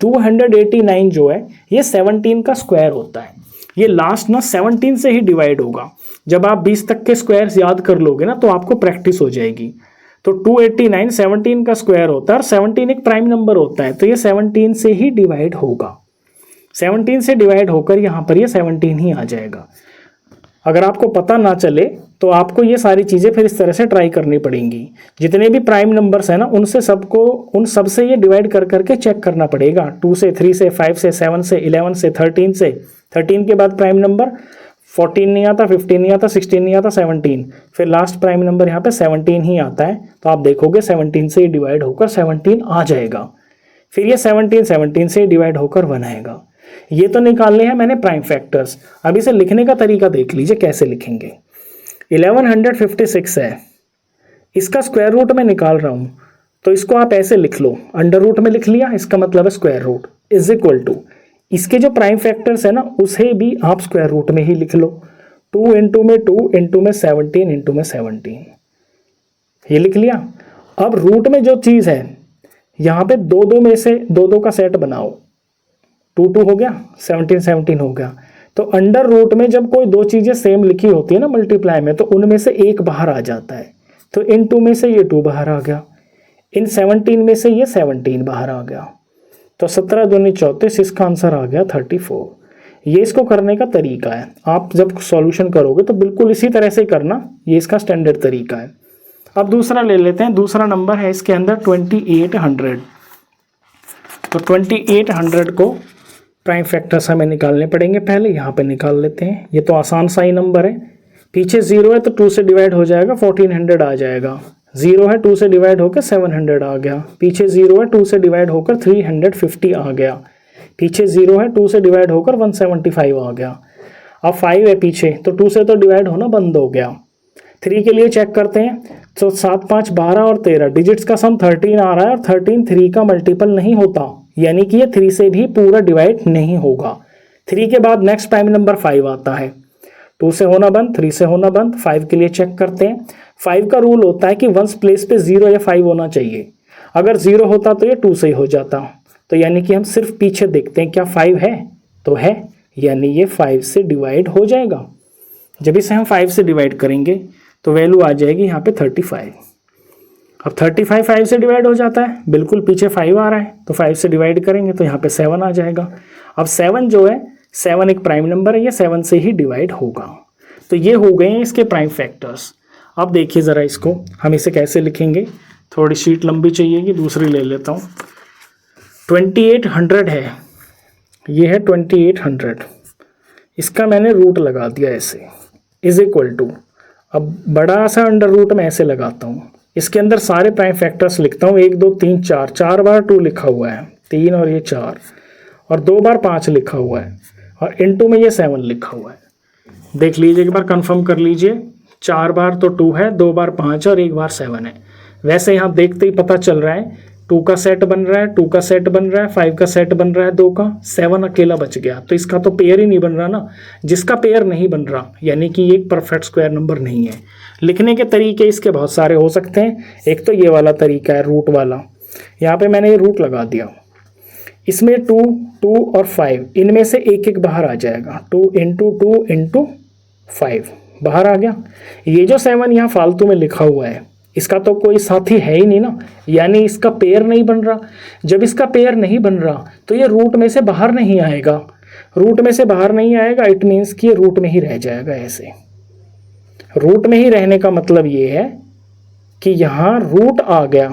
289 जो है ये 17 का स्क्वायर होता है, ये लास्ट ना 17 से ही डिवाइड होगा। जब आप 20 तक के स्क्वायर्स याद कर लोगे ना तो आपको प्रैक्टिस हो जाएगी। तो 289 17 का स्क्वायर होता है और 17 एक प्राइम नंबर होता है, तो ये 17 से ही डिवाइड होगा। 17 से डिवाइड होकर यहाँ पर ये 17 ही आ जाएगा। अगर आपको पता ना चले तो आपको ये सारी चीज़ें फिर इस तरह से ट्राई करनी पड़ेंगी। जितने भी प्राइम नंबर्स हैं ना उनसे सबको उन सब से ये डिवाइड कर करके चेक करना पड़ेगा। 2 से, 3 से, 5 से, 7 से, 11 से, 13 से, 13 के बाद प्राइम नंबर 14 नहीं आता, 15 नहीं आता, 16 नहीं आता, 17, फिर लास्ट प्राइम नंबर यहाँ पे 17 ही आता है। तो आप देखोगे 17 से डिवाइड होकर 17 आ जाएगा। फिर ये 17 से डिवाइड होकर 1 आएगा। ये तो निकालने हैं मैंने प्राइम फैक्टर्स। अब इसे लिखने का तरीका देख लीजिए कैसे लिखेंगे। 1156 है, इसका स्क्वायर रूट मैं निकाल रहा हूँ, तो इसको आप ऐसे लिख लो, अंडर रूट में लिख लिया, इसका मतलब है square root is equal to, इसके जो प्राइम फैक्टर्स है ना उसे भी आप स्क्वायर रूट में ही लिख लो। 2 इंटू में 2 इंटू में 17 इंटू में 17, ये लिख लिया। अब रूट में जो चीज़ है यहाँ पे 2 में से 2 का सेट बनाओ, 2 हो गया, 17 हो गया। तो अंडर रूट में जब कोई 2 चीज़ें सेम लिखी होती है ना मल्टीप्लाई में, तो उनमें से एक बाहर आ जाता है। तो इन 2 में से ये 2 बाहर आ गया, इन 17 में से ये 17 बाहर आ गया। तो 17 दूनी 34, इसका आंसर आ गया 34। ये इसको करने का तरीका है। आप जब सॉल्यूशन करोगे तो बिल्कुल इसी तरह से करना, ये इसका स्टैंडर्ड तरीका है। अब दूसरा ले लेते हैं। दूसरा नंबर है इसके अंदर 2800। तो 2800 को प्राइम फैक्टर्स हमें निकालने पड़ेंगे। पहले यहाँ पे निकाल लेते हैं, ये तो आसान सा ही नंबर है। पीछे 0 है तो 2 से डिवाइड हो जाएगा, 1400 आ जाएगा। 0 है 2 से डिवाइड होकर 700 आ गया। पीछे 0 है 2 से डिवाइड होकर 350 आ गया। पीछे 0 है 2 से डिवाइड होकर 175 आ गया। अब 5 है पीछे, तो 2 से तो डिवाइड होना बंद हो गया। 3 के लिए चेक करते हैं, तो 7 5 12 और 13 डिजिट्स का सम 13 आ रहा है और 13 3 का मल्टीपल नहीं होता, यानी कि ये 3 से भी पूरा डिवाइड नहीं होगा। 3 के बाद नेक्स्ट प्राइम नंबर 5 आता है। 2 से होना बंद, 3 से होना बंद। 5 के लिए चेक करते हैं। 5 का रूल होता है कि वंस प्लेस पे 0 या 5 होना चाहिए। अगर 0 होता तो ये 2 से ही हो जाता। तो यानी कि हम सिर्फ पीछे देखते हैं क्या 5 है, तो है, यानी ये 5 से डिवाइड हो जाएगा। जब इसे हम 5 से डिवाइड करेंगे तो वैल्यू आ जाएगी यहाँ पे 35। अब 35 5 से डिवाइड हो जाता है, बिल्कुल पीछे 5 आ रहा है, तो 5 से डिवाइड करेंगे तो यहाँ पे 7 आ जाएगा। अब 7 जो है, 7 एक प्राइम नंबर है, ये 7 से ही डिवाइड होगा। तो ये हो गए हैं इसके प्राइम फैक्टर्स। अब देखिए ज़रा इसको हम इसे कैसे लिखेंगे। थोड़ी शीट लंबी चाहिएगी, दूसरी ले लेता हूँ। 2800 है, ये है 2800, इसका मैंने रूट लगा दिया ऐसे, इज इक्वल टू, अब बड़ा सा अंडर रूट में ऐसे लगाता हूँ। इसके अंदर सारे प्राइम फैक्टर्स लिखता हूँ, 1 2 3 4, 4 बार 2 लिखा हुआ है, 3 और ये 4, और 2 बार 5 लिखा हुआ है, और इनटू में ये 7 लिखा हुआ है। देख लीजिए एक बार, कंफर्म कर लीजिए। 4 बार तो 2 है, 2 बार 5 और 1 बार 7 है। वैसे यहाँ देखते ही पता चल रहा है 2 का सेट बन रहा है, 2 का सेट बन रहा है, 5 का सेट बन रहा है, 2 का, 7 अकेला बच गया। तो इसका तो पेयर ही नहीं बन रहा ना। जिसका पेयर नहीं बन रहा यानी कि ये एक परफेक्ट स्क्वायर नंबर नहीं है। लिखने के तरीके इसके बहुत सारे हो सकते हैं। एक तो ये वाला तरीका है रूट वाला, यहाँ पे मैंने ये रूट लगा दिया। इसमें 2 2 और 5, इनमें से एक एक बाहर आ जाएगा। 2 इंटू 5 बाहर आ गया। ये जो 7 यहाँ फालतू में लिखा हुआ है, इसका तो कोई साथी है ही नहीं ना, यानी इसका पेयर नहीं बन रहा। जब इसका पेयर नहीं बन रहा तो ये रूट में से बाहर नहीं आएगा। रूट में से बाहर नहीं आएगा, इट मीन्स कि ये रूट में ही रह जाएगा। ऐसे रूट में ही रहने का मतलब ये है कि यहाँ रूट आ गया,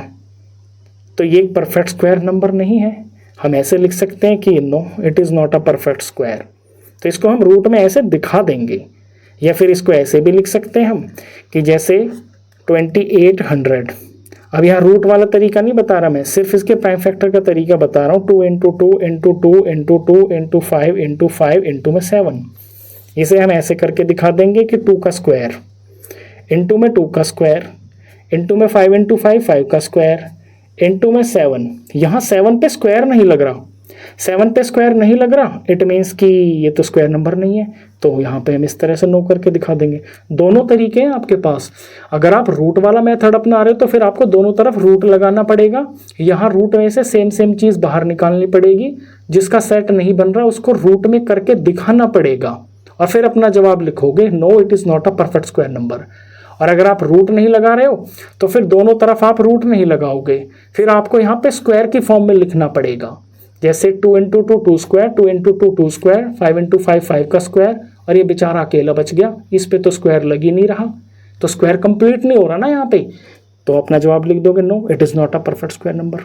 तो ये एक परफेक्ट स्क्वायर नंबर नहीं है। हम ऐसे लिख सकते हैं कि no, it is not a perfect square. तो इसको हम रूट में ऐसे दिखा देंगे, या फिर इसको ऐसे भी लिख सकते हैं हम कि जैसे 2800। अब यहाँ रूट वाला तरीका नहीं बता रहा मैं, सिर्फ इसके प्राइम फैक्टर का तरीका बता रहा हूँ। 2 into 2 into 2 into 2 into 5 into 5 into में 7। इसे हम ऐसे करके दिखा देंगे कि 2 का स्क्वायर इंटू में 2 का स्क्वायर इंटू में 5 इंटू 5 5 का स्क्वायर इंटू में 7। यहाँ 7 पे स्क्वायर नहीं लग रहा, 7 पे स्क्वायर नहीं लग रहा, इट मीन्स कि ये तो स्क्वायर नंबर नहीं है, तो यहाँ पे हम इस तरह से नो करके दिखा देंगे। दोनों तरीके हैं आपके पास। अगर आप रूट वाला मेथड अपना रहे हो तो फिर आपको दोनों तरफ रूट लगाना पड़ेगा। यहाँ रूट में से सेम चीज़ बाहर निकालनी पड़ेगी, जिसका सेट नहीं बन रहा उसको रूट में करके दिखाना पड़ेगा और फिर अपना जवाब लिखोगे, no it is not a perfect square number. और अगर आप रूट नहीं लगा रहे हो तो फिर दोनों तरफ आप रूट नहीं लगाओगे, फिर आपको यहाँ पे स्क्वायर की फॉर्म में लिखना पड़ेगा। जैसे 2 into 2 2 square, 2 into 2 2 square, 5 into 5 5 का स्क्वायर, और ये बेचारा अकेला बच गया, इस पे तो स्क्वायर लग ही नहीं रहा, तो स्क्वायर कंप्लीट नहीं हो रहा ना यहाँ पे, तो अपना जवाब लिख दोगे, no it is not a perfect square number.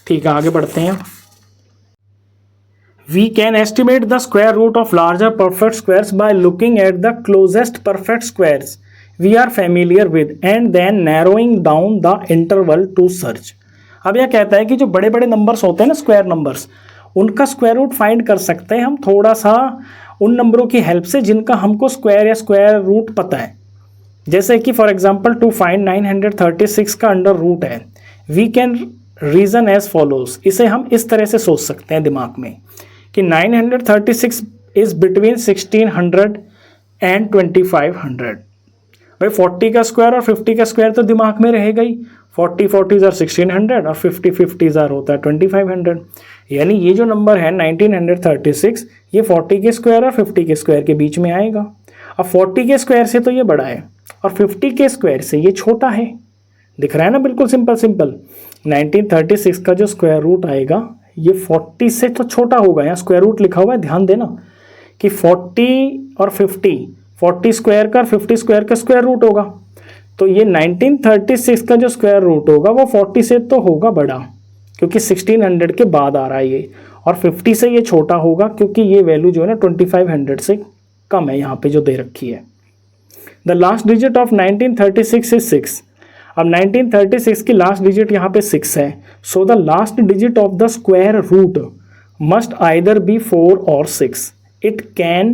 ठीक है, आगे बढ़ते हैं। We can estimate the square root of larger perfect squares by looking at the closest perfect squares we are familiar with and then narrowing down the interval to search। अब यह कहता है कि जो बड़े बड़े नंबर्स होते हैं ना, स्क्वायर नंबर्स, उनका स्क्वायर रूट फाइंड कर सकते हैं हम थोड़ा सा उन नंबरों की हेल्प से जिनका हमको स्क्वायर या स्क्वायर रूट पता है। जैसे कि फॉर एग्जांपल टू फाइंड 936 का अंडर रूट है, we can reason as follows. इसे हम इस तरह से सोच सकते हैं दिमाग में कि 936 इज बिटवीन 1600 एंड 2500। भाई 40 का स्क्वायर और 50 का स्क्वायर तो दिमाग में रहेगा ही, 40 40 जार 1600 और 50 50 जार होता है 2500। यानी ये जो नंबर है 1936, ये 40 के स्क्वायर और 50 के स्क्वायर के बीच में आएगा। अब 40 के स्क्वायर से तो ये बड़ा है और 50 के स्क्वायर से ये छोटा है, दिख रहा है ना, बिल्कुल सिंपल। 1936 का जो स्क्वायर रूट आएगा ये 40 से तो छोटा होगा, यहाँ स्क्वायर रूट लिखा हुआ है, ध्यान देना कि 40 और 50, 40 स्क्वायर का और 50 स्क्वायर का स्क्वायर रूट होगा, तो ये 1936 का जो स्क्वायर रूट होगा वो 40 से तो होगा बड़ा, क्योंकि 1600 के बाद आ रहा है ये, और 50 से ये छोटा होगा क्योंकि ये वैल्यू जो है ना 2500 से कम है यहाँ पे जो दे रखी है। The last digit of 1936 is 6। अब 1936 की लास्ट डिजिट यहाँ पे 6 है, so the last digit of the square root must either be 4 और 6, इट कैन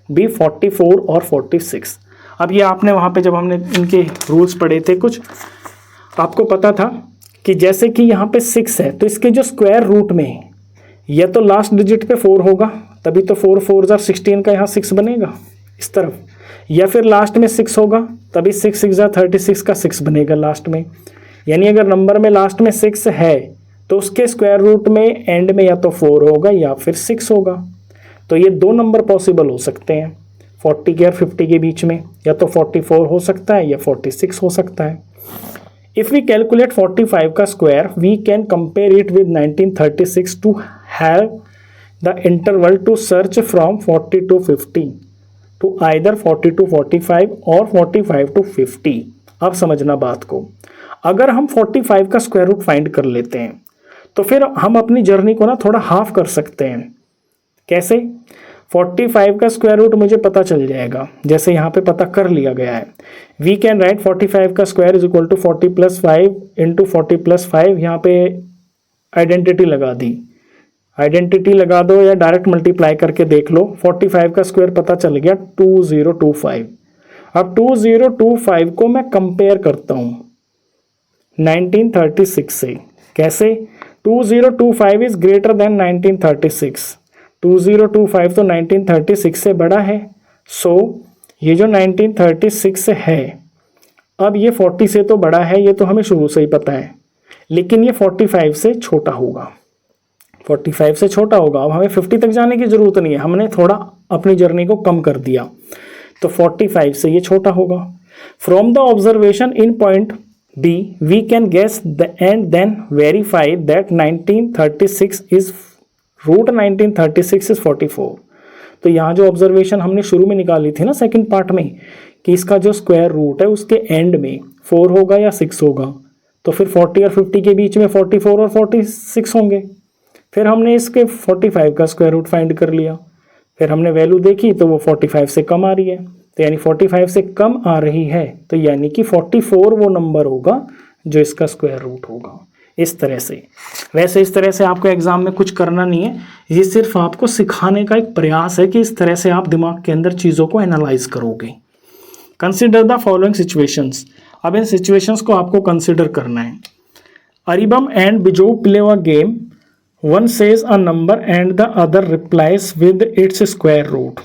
बी 44 और 46। अब ये आपने वहाँ पे जब हमने इनके रूल्स पढ़े थे कुछ, आपको पता था कि जैसे कि यहाँ पे 6 है तो इसके जो स्क्वायर रूट में या तो लास्ट डिजिट पे 4 होगा, तभी तो 4 4 जार 16 का यहाँ 6 बनेगा इस तरफ, या फिर लास्ट में 6 होगा तभी 6 6 जार 36 का 6 बनेगा लास्ट में। यानी अगर नंबर में लास्ट में 6 है तो उसके स्क्वायर रूट में एंड में या तो 4 होगा या फिर 6 होगा। तो ये दो नंबर पॉसिबल हो सकते हैं 40 के और 50 के बीच में, या तो 44 हो सकता है या 46 हो सकता है। इफ़ वी कैलकुलेट 45 का square we can compare it with 1936 to have the interval to search from 40 to 50 to either 40 to 45 और 45 to 50। अब समझना बात को, अगर हम 45 का स्क्वायर रूट फाइंड कर लेते हैं तो फिर हम अपनी जर्नी को ना थोड़ा हाफ कर सकते हैं। कैसे? 45 का स्क्वायर रूट मुझे पता चल जाएगा, जैसे यहाँ पे पता कर लिया गया है। वी कैन राइट 45 का square is equal to 40 + 5 into 40 + 5। यहाँ पे आइडेंटिटी लगा दी, आइडेंटिटी लगा दो या डायरेक्ट मल्टीप्लाई करके देख लो। 45 का स्क्वायर पता चल गया 2025। अब 2025 को मैं कंपेयर करता हूँ 1936 से। कैसे? 2025 इज ग्रेटर देन 1936। 2025 तो 1936 से बड़ा है, सो ये जो 1936 है, अब ये 40 से तो बड़ा है, ये तो हमें शुरू से ही पता है, लेकिन ये 45 से छोटा होगा, 45 से छोटा होगा। अब हमें 50 तक जाने की ज़रूरत नहीं है, हमने थोड़ा अपनी जर्नी को कम कर दिया, तो 45 से ये छोटा होगा। From the observation in point B we can guess the end then verify that 1936 is root 1936 is 44। तो यहाँ जो ऑब्जर्वेशन हमने शुरू में निकाली थी ना सेकंड पार्ट में, कि इसका जो स्क्वायर रूट है उसके एंड में 4 होगा या 6 होगा, तो फिर 40 और 50 के बीच में 44 और 46 होंगे। फिर हमने इसके 45 का स्क्वायर रूट फाइंड कर लिया, फिर हमने वैल्यू देखी तो वो 45 से कम आ रही है, तो यानी 45 से कम आ रही है, तो यानी कि 44 वो नंबर होगा जो इसका स्क्वायर रूट होगा। इस तरह से, वैसे इस तरह से आपको एग्जाम में कुछ करना नहीं है, ये सिर्फ आपको सिखाने का एक प्रयास है कि इस तरह से आप दिमाग के अंदर चीज़ों को एनालाइज करोगे। Consider the following situations. अब इन सिचुएशंस को आपको कंसिडर करना है। Aribam and Bijo play a game one says a number and the other replies with its square root.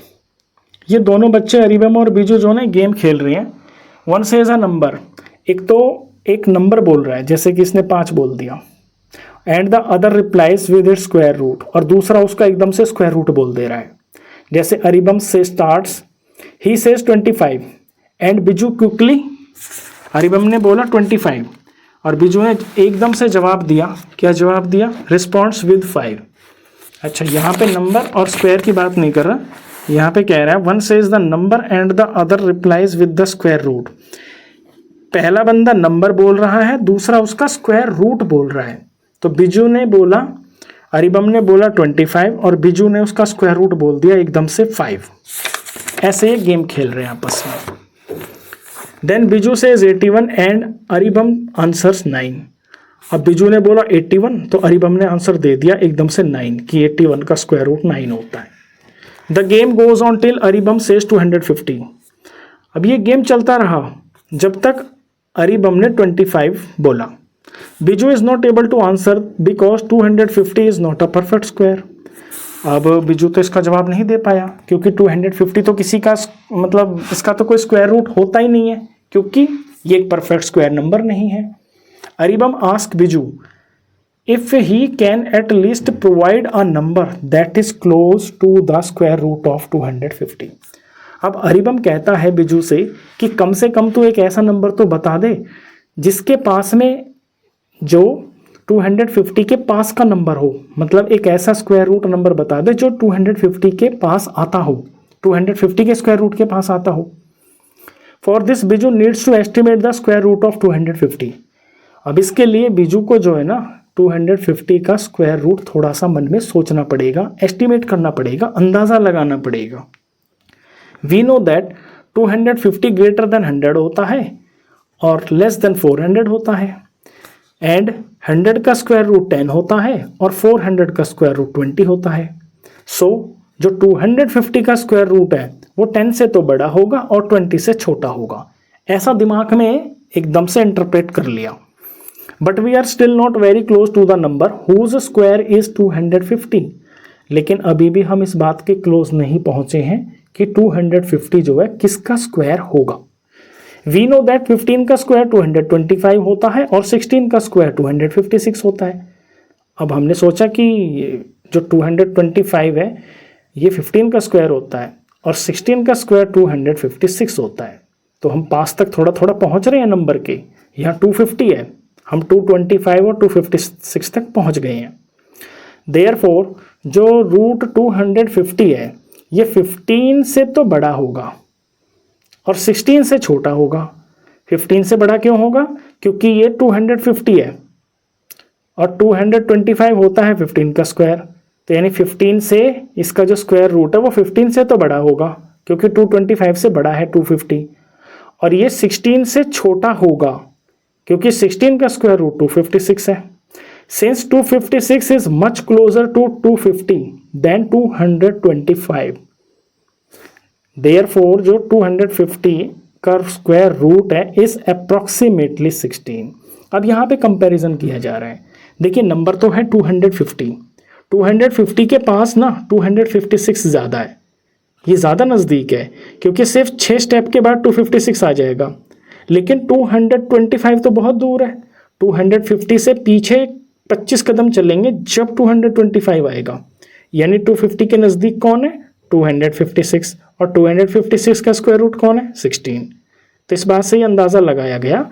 ये दोनों बच्चे अरिबम और बीजू जो है गेम खेल रहे हैं। वन सेज अ नंबर, एक तो एक नंबर बोल रहा है जैसे कि इसने 5 बोल दिया, and the other replies with its square root, और दूसरा उसका एकदम से स्क्वायर रूट बोल दे रहा है। जैसे अरिबम से starts he says 25 and Biju quickly, Aribam ने बोला 25 और बिजू ने एकदम से जवाब दिया। क्या जवाब दिया? Responds with 5। अच्छा, यहाँ पे नंबर और स्क्वायर की बात नहीं कर रहा, यहाँ पे कह रहा है one says the number and the other replies with the square root. पहला बंदा नंबर बोल रहा है, दूसरा उसका स्क्वायर रूट बोल रहा है। तो बिजू ने बोला, अरिबम ने बोला 25 और बिजू ने उसका स्क्वायर रूट बोल दिया एकदम से 5। ऐसे ये गेम खेल रहे हैं आपस में। Then Biju says 81 and Aribam answers 9। अब बिजू ने बोला 81 तो अरिबम ने आंसर दे दिया एकदम से 9 कि 81 का स्क्वायर रूट 9 होता है। The game goes on till Aribam says 250। अब ये गेम चलता रहा जब तक अरिबम ने 25 बोला। Biju is not able to answer because 250 is not a perfect square. अब बिजू तो इसका जवाब नहीं दे पाया क्योंकि 250 तो किसी का मतलब इसका तो कोई स्क्वायर रूट होता ही नहीं है, क्योंकि ये एक परफेक्ट स्क्वायर नंबर नहीं है। Aribam ask Biju if he can at least provide a number that is close to the square root of 250। अब अरिबम कहता है बिजू से कि कम से कम तो एक ऐसा नंबर तो बता दे जिसके पास में जो 250 के पास का नंबर हो, मतलब एक ऐसा स्क्वायर रूट नंबर बता दे जो 250 के पास आता हो, 250 के स्क्वायर रूट के पास आता हो। For this Biju needs to estimate the square root of 250। अब इसके लिए बिजू को जो है ना 250 का स्क्वायर रूट थोड़ा सा मन में सोचना पड़ेगा, एस्टिमेट करना पड़ेगा, अंदाजा लगाना पड़ेगा। We know that 250 greater than 100 होता है और लेस देन 400 होता है, एंड 100 का स्क्वायर रूट 10 होता है और 400 का स्क्वायर रूट 20 होता है। सो जो 250 का स्क्वायर रूट है वो 10 से तो बड़ा होगा और 20 से छोटा होगा। ऐसा दिमाग में एकदम से इंटरप्रेट कर लिया। But we are still not very close to the number whose square is 250। लेकिन अभी भी हम इस बात के क्लोज नहीं पहुंचे हैं कि 250 जो है किसका स्क्वायर होगा। वी नो दैट 15 का स्क्वायर 225 होता है और 16 का स्क्वायर 256 होता है। अब हमने सोचा कि जो 225 है ये 15 का स्क्वायर होता है और 16 का स्क्वायर 256 होता है। तो हम पास तक थोड़ा थोड़ा पहुंच रहे हैं नंबर के। यहाँ 250 है, हम 225 और 256 तक पहुंच गए हैं। देयरफॉर जो रूट 250 है ये 15 से तो बड़ा होगा और 16 से छोटा होगा। 15 से बड़ा क्यों होगा? क्योंकि ये 250 है और 225 होता है 15 का स्क्वायर, तो यानी 15 से इसका जो स्क्वायर रूट है वो 15 से तो बड़ा होगा क्योंकि 225 से बड़ा है 250, और ये 16 से छोटा होगा क्योंकि 16 का स्क्वायर रूट 256 है। Since 256 is much closer to 250 than 225, therefore जो 250 का स्क्वायर रूट है इज अप्रॉक्सीमेटली 16। अब यहाँ पे कंपैरिजन किया जा रहा है। देखिए नंबर तो है 250 के पास ना 256 ज़्यादा है, ये ज़्यादा नज़दीक है क्योंकि सिर्फ 6 स्टेप के बाद 256 आ जाएगा। लेकिन 225 तो बहुत दूर है, 250 से पीछे 25 कदम चलेंगे जब 225 आएगा। यानी 250 के नज़दीक कौन है? 256, और 256 का स्क्वायर रूट कौन है? 16। तो इस बात से ये अंदाज़ा लगाया गया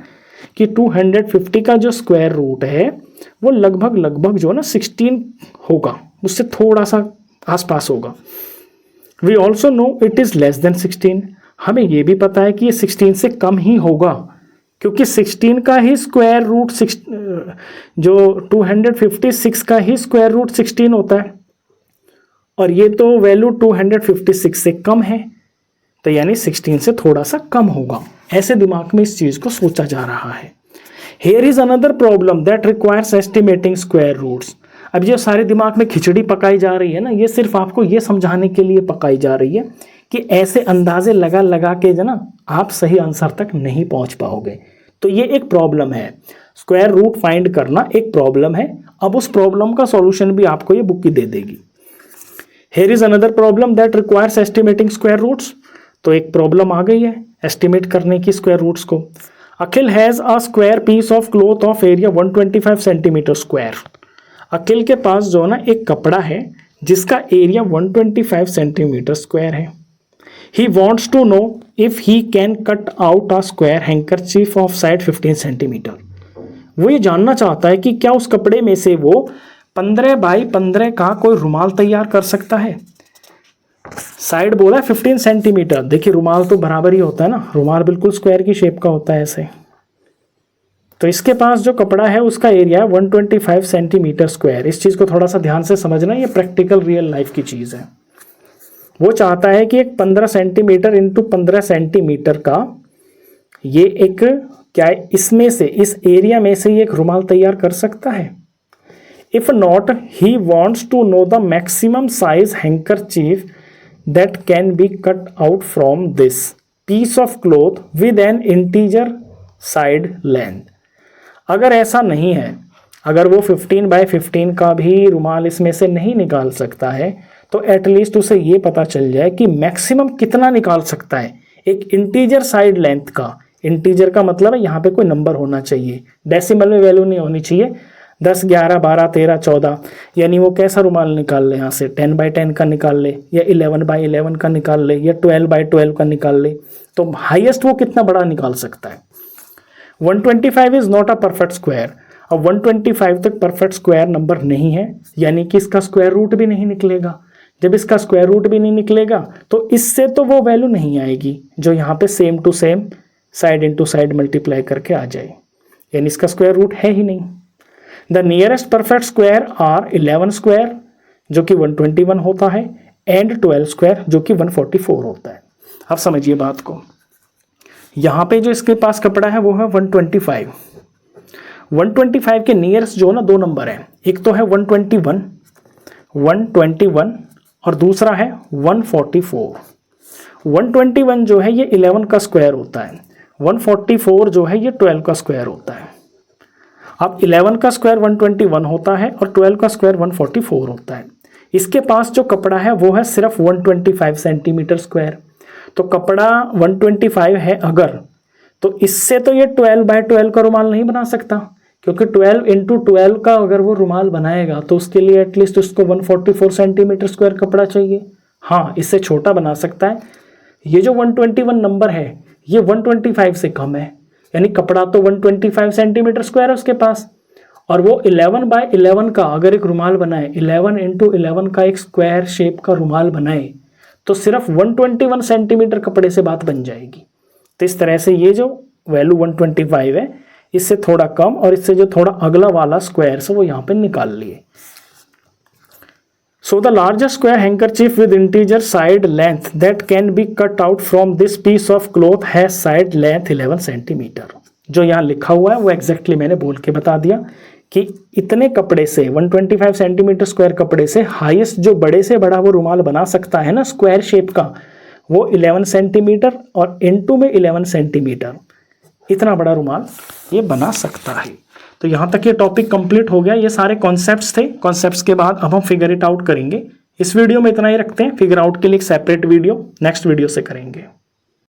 कि 250 का जो स्क्वायर रूट है वो लगभग जो ना 16 होगा, उससे थोड़ा सा आसपास होगा। We also know it is less than 16। हमें ये भी पता है कि ये 16 से कम ही होगा क्योंकि 16 का ही स्क्वायर रूट जो 256 का ही स्क्वायर रूट 16 होता है और ये तो वैल्यू 256 से कम है, तो यानी 16 से थोड़ा सा कम होगा। ऐसे दिमाग में इस चीज़ को सोचा जा रहा है। Here is another problem that requires estimating square roots। अब ये सारे दिमाग में खिचड़ी पकाई जा रही है ना, ये सिर्फ आपको ये समझाने के लिए पकाई जा रही है कि ऐसे अंदाजे लगा लगा के जो ना आप सही आंसर तक नहीं पहुंच पाओगे। तो ये एक प्रॉब्लम है। स्क्वायर रूट फाइंड करना एक प्रॉब्लम है। अब उस प्रॉब्लम का सॉल्यूशन भी आपको ये बुक ही दे देगी। Here is another problem that requires estimating square roots। तो एक प्रॉब्लम आ गई है एस्टिमेट करने की स्क्वायर रूट्स को। Akhil has a square piece of cloth of area 125 centimetre square. Akhil के पास जो ना एक कपड़ा है जिसका एरिया 125 सेंटीमीटर स्क्वायर है। He wants to know if he can cut out a square handkerchief of side 15 centimetre. वो ये जानना चाहता है कि क्या उस कपड़े में से वो 15 बाई 15 का कोई रुमाल तैयार कर सकता है। साइड बोला 15 सेंटीमीटर। देखिए रुमाल तो बराबर ही होता है ना, रुमाल बिल्कुल स्क्वायर की शेप का होता है ऐसे। तो इसके पास जो कपड़ा है उसका एरिया 125 सेंटीमीटर स्क्वायर। इस चीज़ को थोड़ा सा ध्यान से समझना, ये प्रैक्टिकल रियल लाइफ की चीज़ है। वो चाहता है कि एक 15 सेंटीमीटर इंटू 15 सेंटीमीटर का ये एक क्या है, इसमें से इस एरिया में से ये एक रुमाल तैयार कर सकता है। If not, he wants to know the maximum size handkerchief that can be cut out from this piece of cloth with an integer side length। अगर ऐसा नहीं है, अगर वो 15 बाई 15 का भी रुमाल इसमें से नहीं निकाल सकता है, तो एटलीस्ट उसे ये पता चल जाए कि मैक्सिमम कितना निकाल सकता है एक इंटीजर साइड लेंथ का। इंटीजर का मतलब है यहाँ पे कोई नंबर होना चाहिए, डेसिमल में वैल्यू नहीं होनी चाहिए। 10, 11, 12, 13, 14, यानी वो कैसा रुमाल निकाल ले यहाँ से 10 बाई 10 का निकाल ले, या 11 बाई 11 का निकाल ले, या 12 बाई 12 का निकाल ले। तो हाईएस्ट वो कितना बड़ा निकाल सकता है। 125 is not a perfect square. अब 125 तक परफेक्ट स्क्वायर नंबर नहीं है, यानी कि इसका स्क्वायर रूट भी नहीं निकलेगा। जब इसका स्क्वायर रूट भी नहीं निकलेगा तो इससे तो वो वैल्यू नहीं आएगी जो यहाँ पे same to same side into side multiply करके आ जाए, यानी इसका स्क्वायर रूट है ही नहीं। The nearest perfect square are 11 square जो कि 121 होता है, एंड 12 स्क्वायर जो कि 144 होता है। अब समझिए बात को, यहाँ पे जो इसके पास कपड़ा है वो है 125। 125 के नियरेस्ट जो ना दो नंबर है, एक तो है 121 और दूसरा है 144। 121 जो है ये 11 का स्क्वायर होता है, 144 जो है ये 12 का स्क्वायर होता है। अब 11 का स्क्वायर 121 होता है और 12 का स्क्वायर 144 होता है। इसके पास जो कपड़ा है वो है सिर्फ 125 सेंटीमीटर स्क्वायर। तो कपड़ा 125 है अगर, तो इससे तो ये 12 बाई 12 का रुमाल नहीं बना सकता, क्योंकि 12 इंटू 12 का अगर वो रुमाल बनाएगा तो उसके लिए एटलीस्ट उसको 144 सेंटीमीटर स्क्वायर कपड़ा चाहिए। हाँ, इससे छोटा बना सकता है। ये जो 121 नंबर है ये 125 से कम है, यानी कपड़ा तो 125 सेंटीमीटर स्क्वायर है उसके पास, और वो 11 बाई 11 का अगर एक रुमाल बनाए, 11 इंटू 11 का एक स्क्वायर शेप का रुमाल बनाए, तो सिर्फ 121 सेंटीमीटर कपड़े से बात बन जाएगी। तो इस तरह से ये जो वैल्यू 125 है इससे थोड़ा कम और इससे जो थोड़ा अगला वाला स्क्वायर से वो यहाँ पे निकाल लिए। So the largest square handkerchief with integer side length that can be cut out from this piece of cloth has side length 11 centimetre. जो यहाँ लिखा हुआ है वो एग्जैक्टली मैंने बोल के बता दिया कि इतने कपड़े से 125 सेंटीमीटर स्क्वायर कपड़े से हाईएस्ट जो बड़े से बड़ा वो रुमाल बना सकता है ना स्क्वायर शेप का, वो 11 सेंटीमीटर और इनटू में 11 सेंटीमीटर, इतना बड़ा रुमाल ये बना सकता है। तो यहाँ तक ये टॉपिक कंप्लीट हो गया। ये सारे कॉन्सेप्ट्स थे। कॉन्सेप्ट्स के बाद अब हम फिगर इट आउट करेंगे। इस वीडियो में इतना ही रखते हैं। फिगर आउट के लिए एक सेपरेट वीडियो नेक्स्ट वीडियो से करेंगे।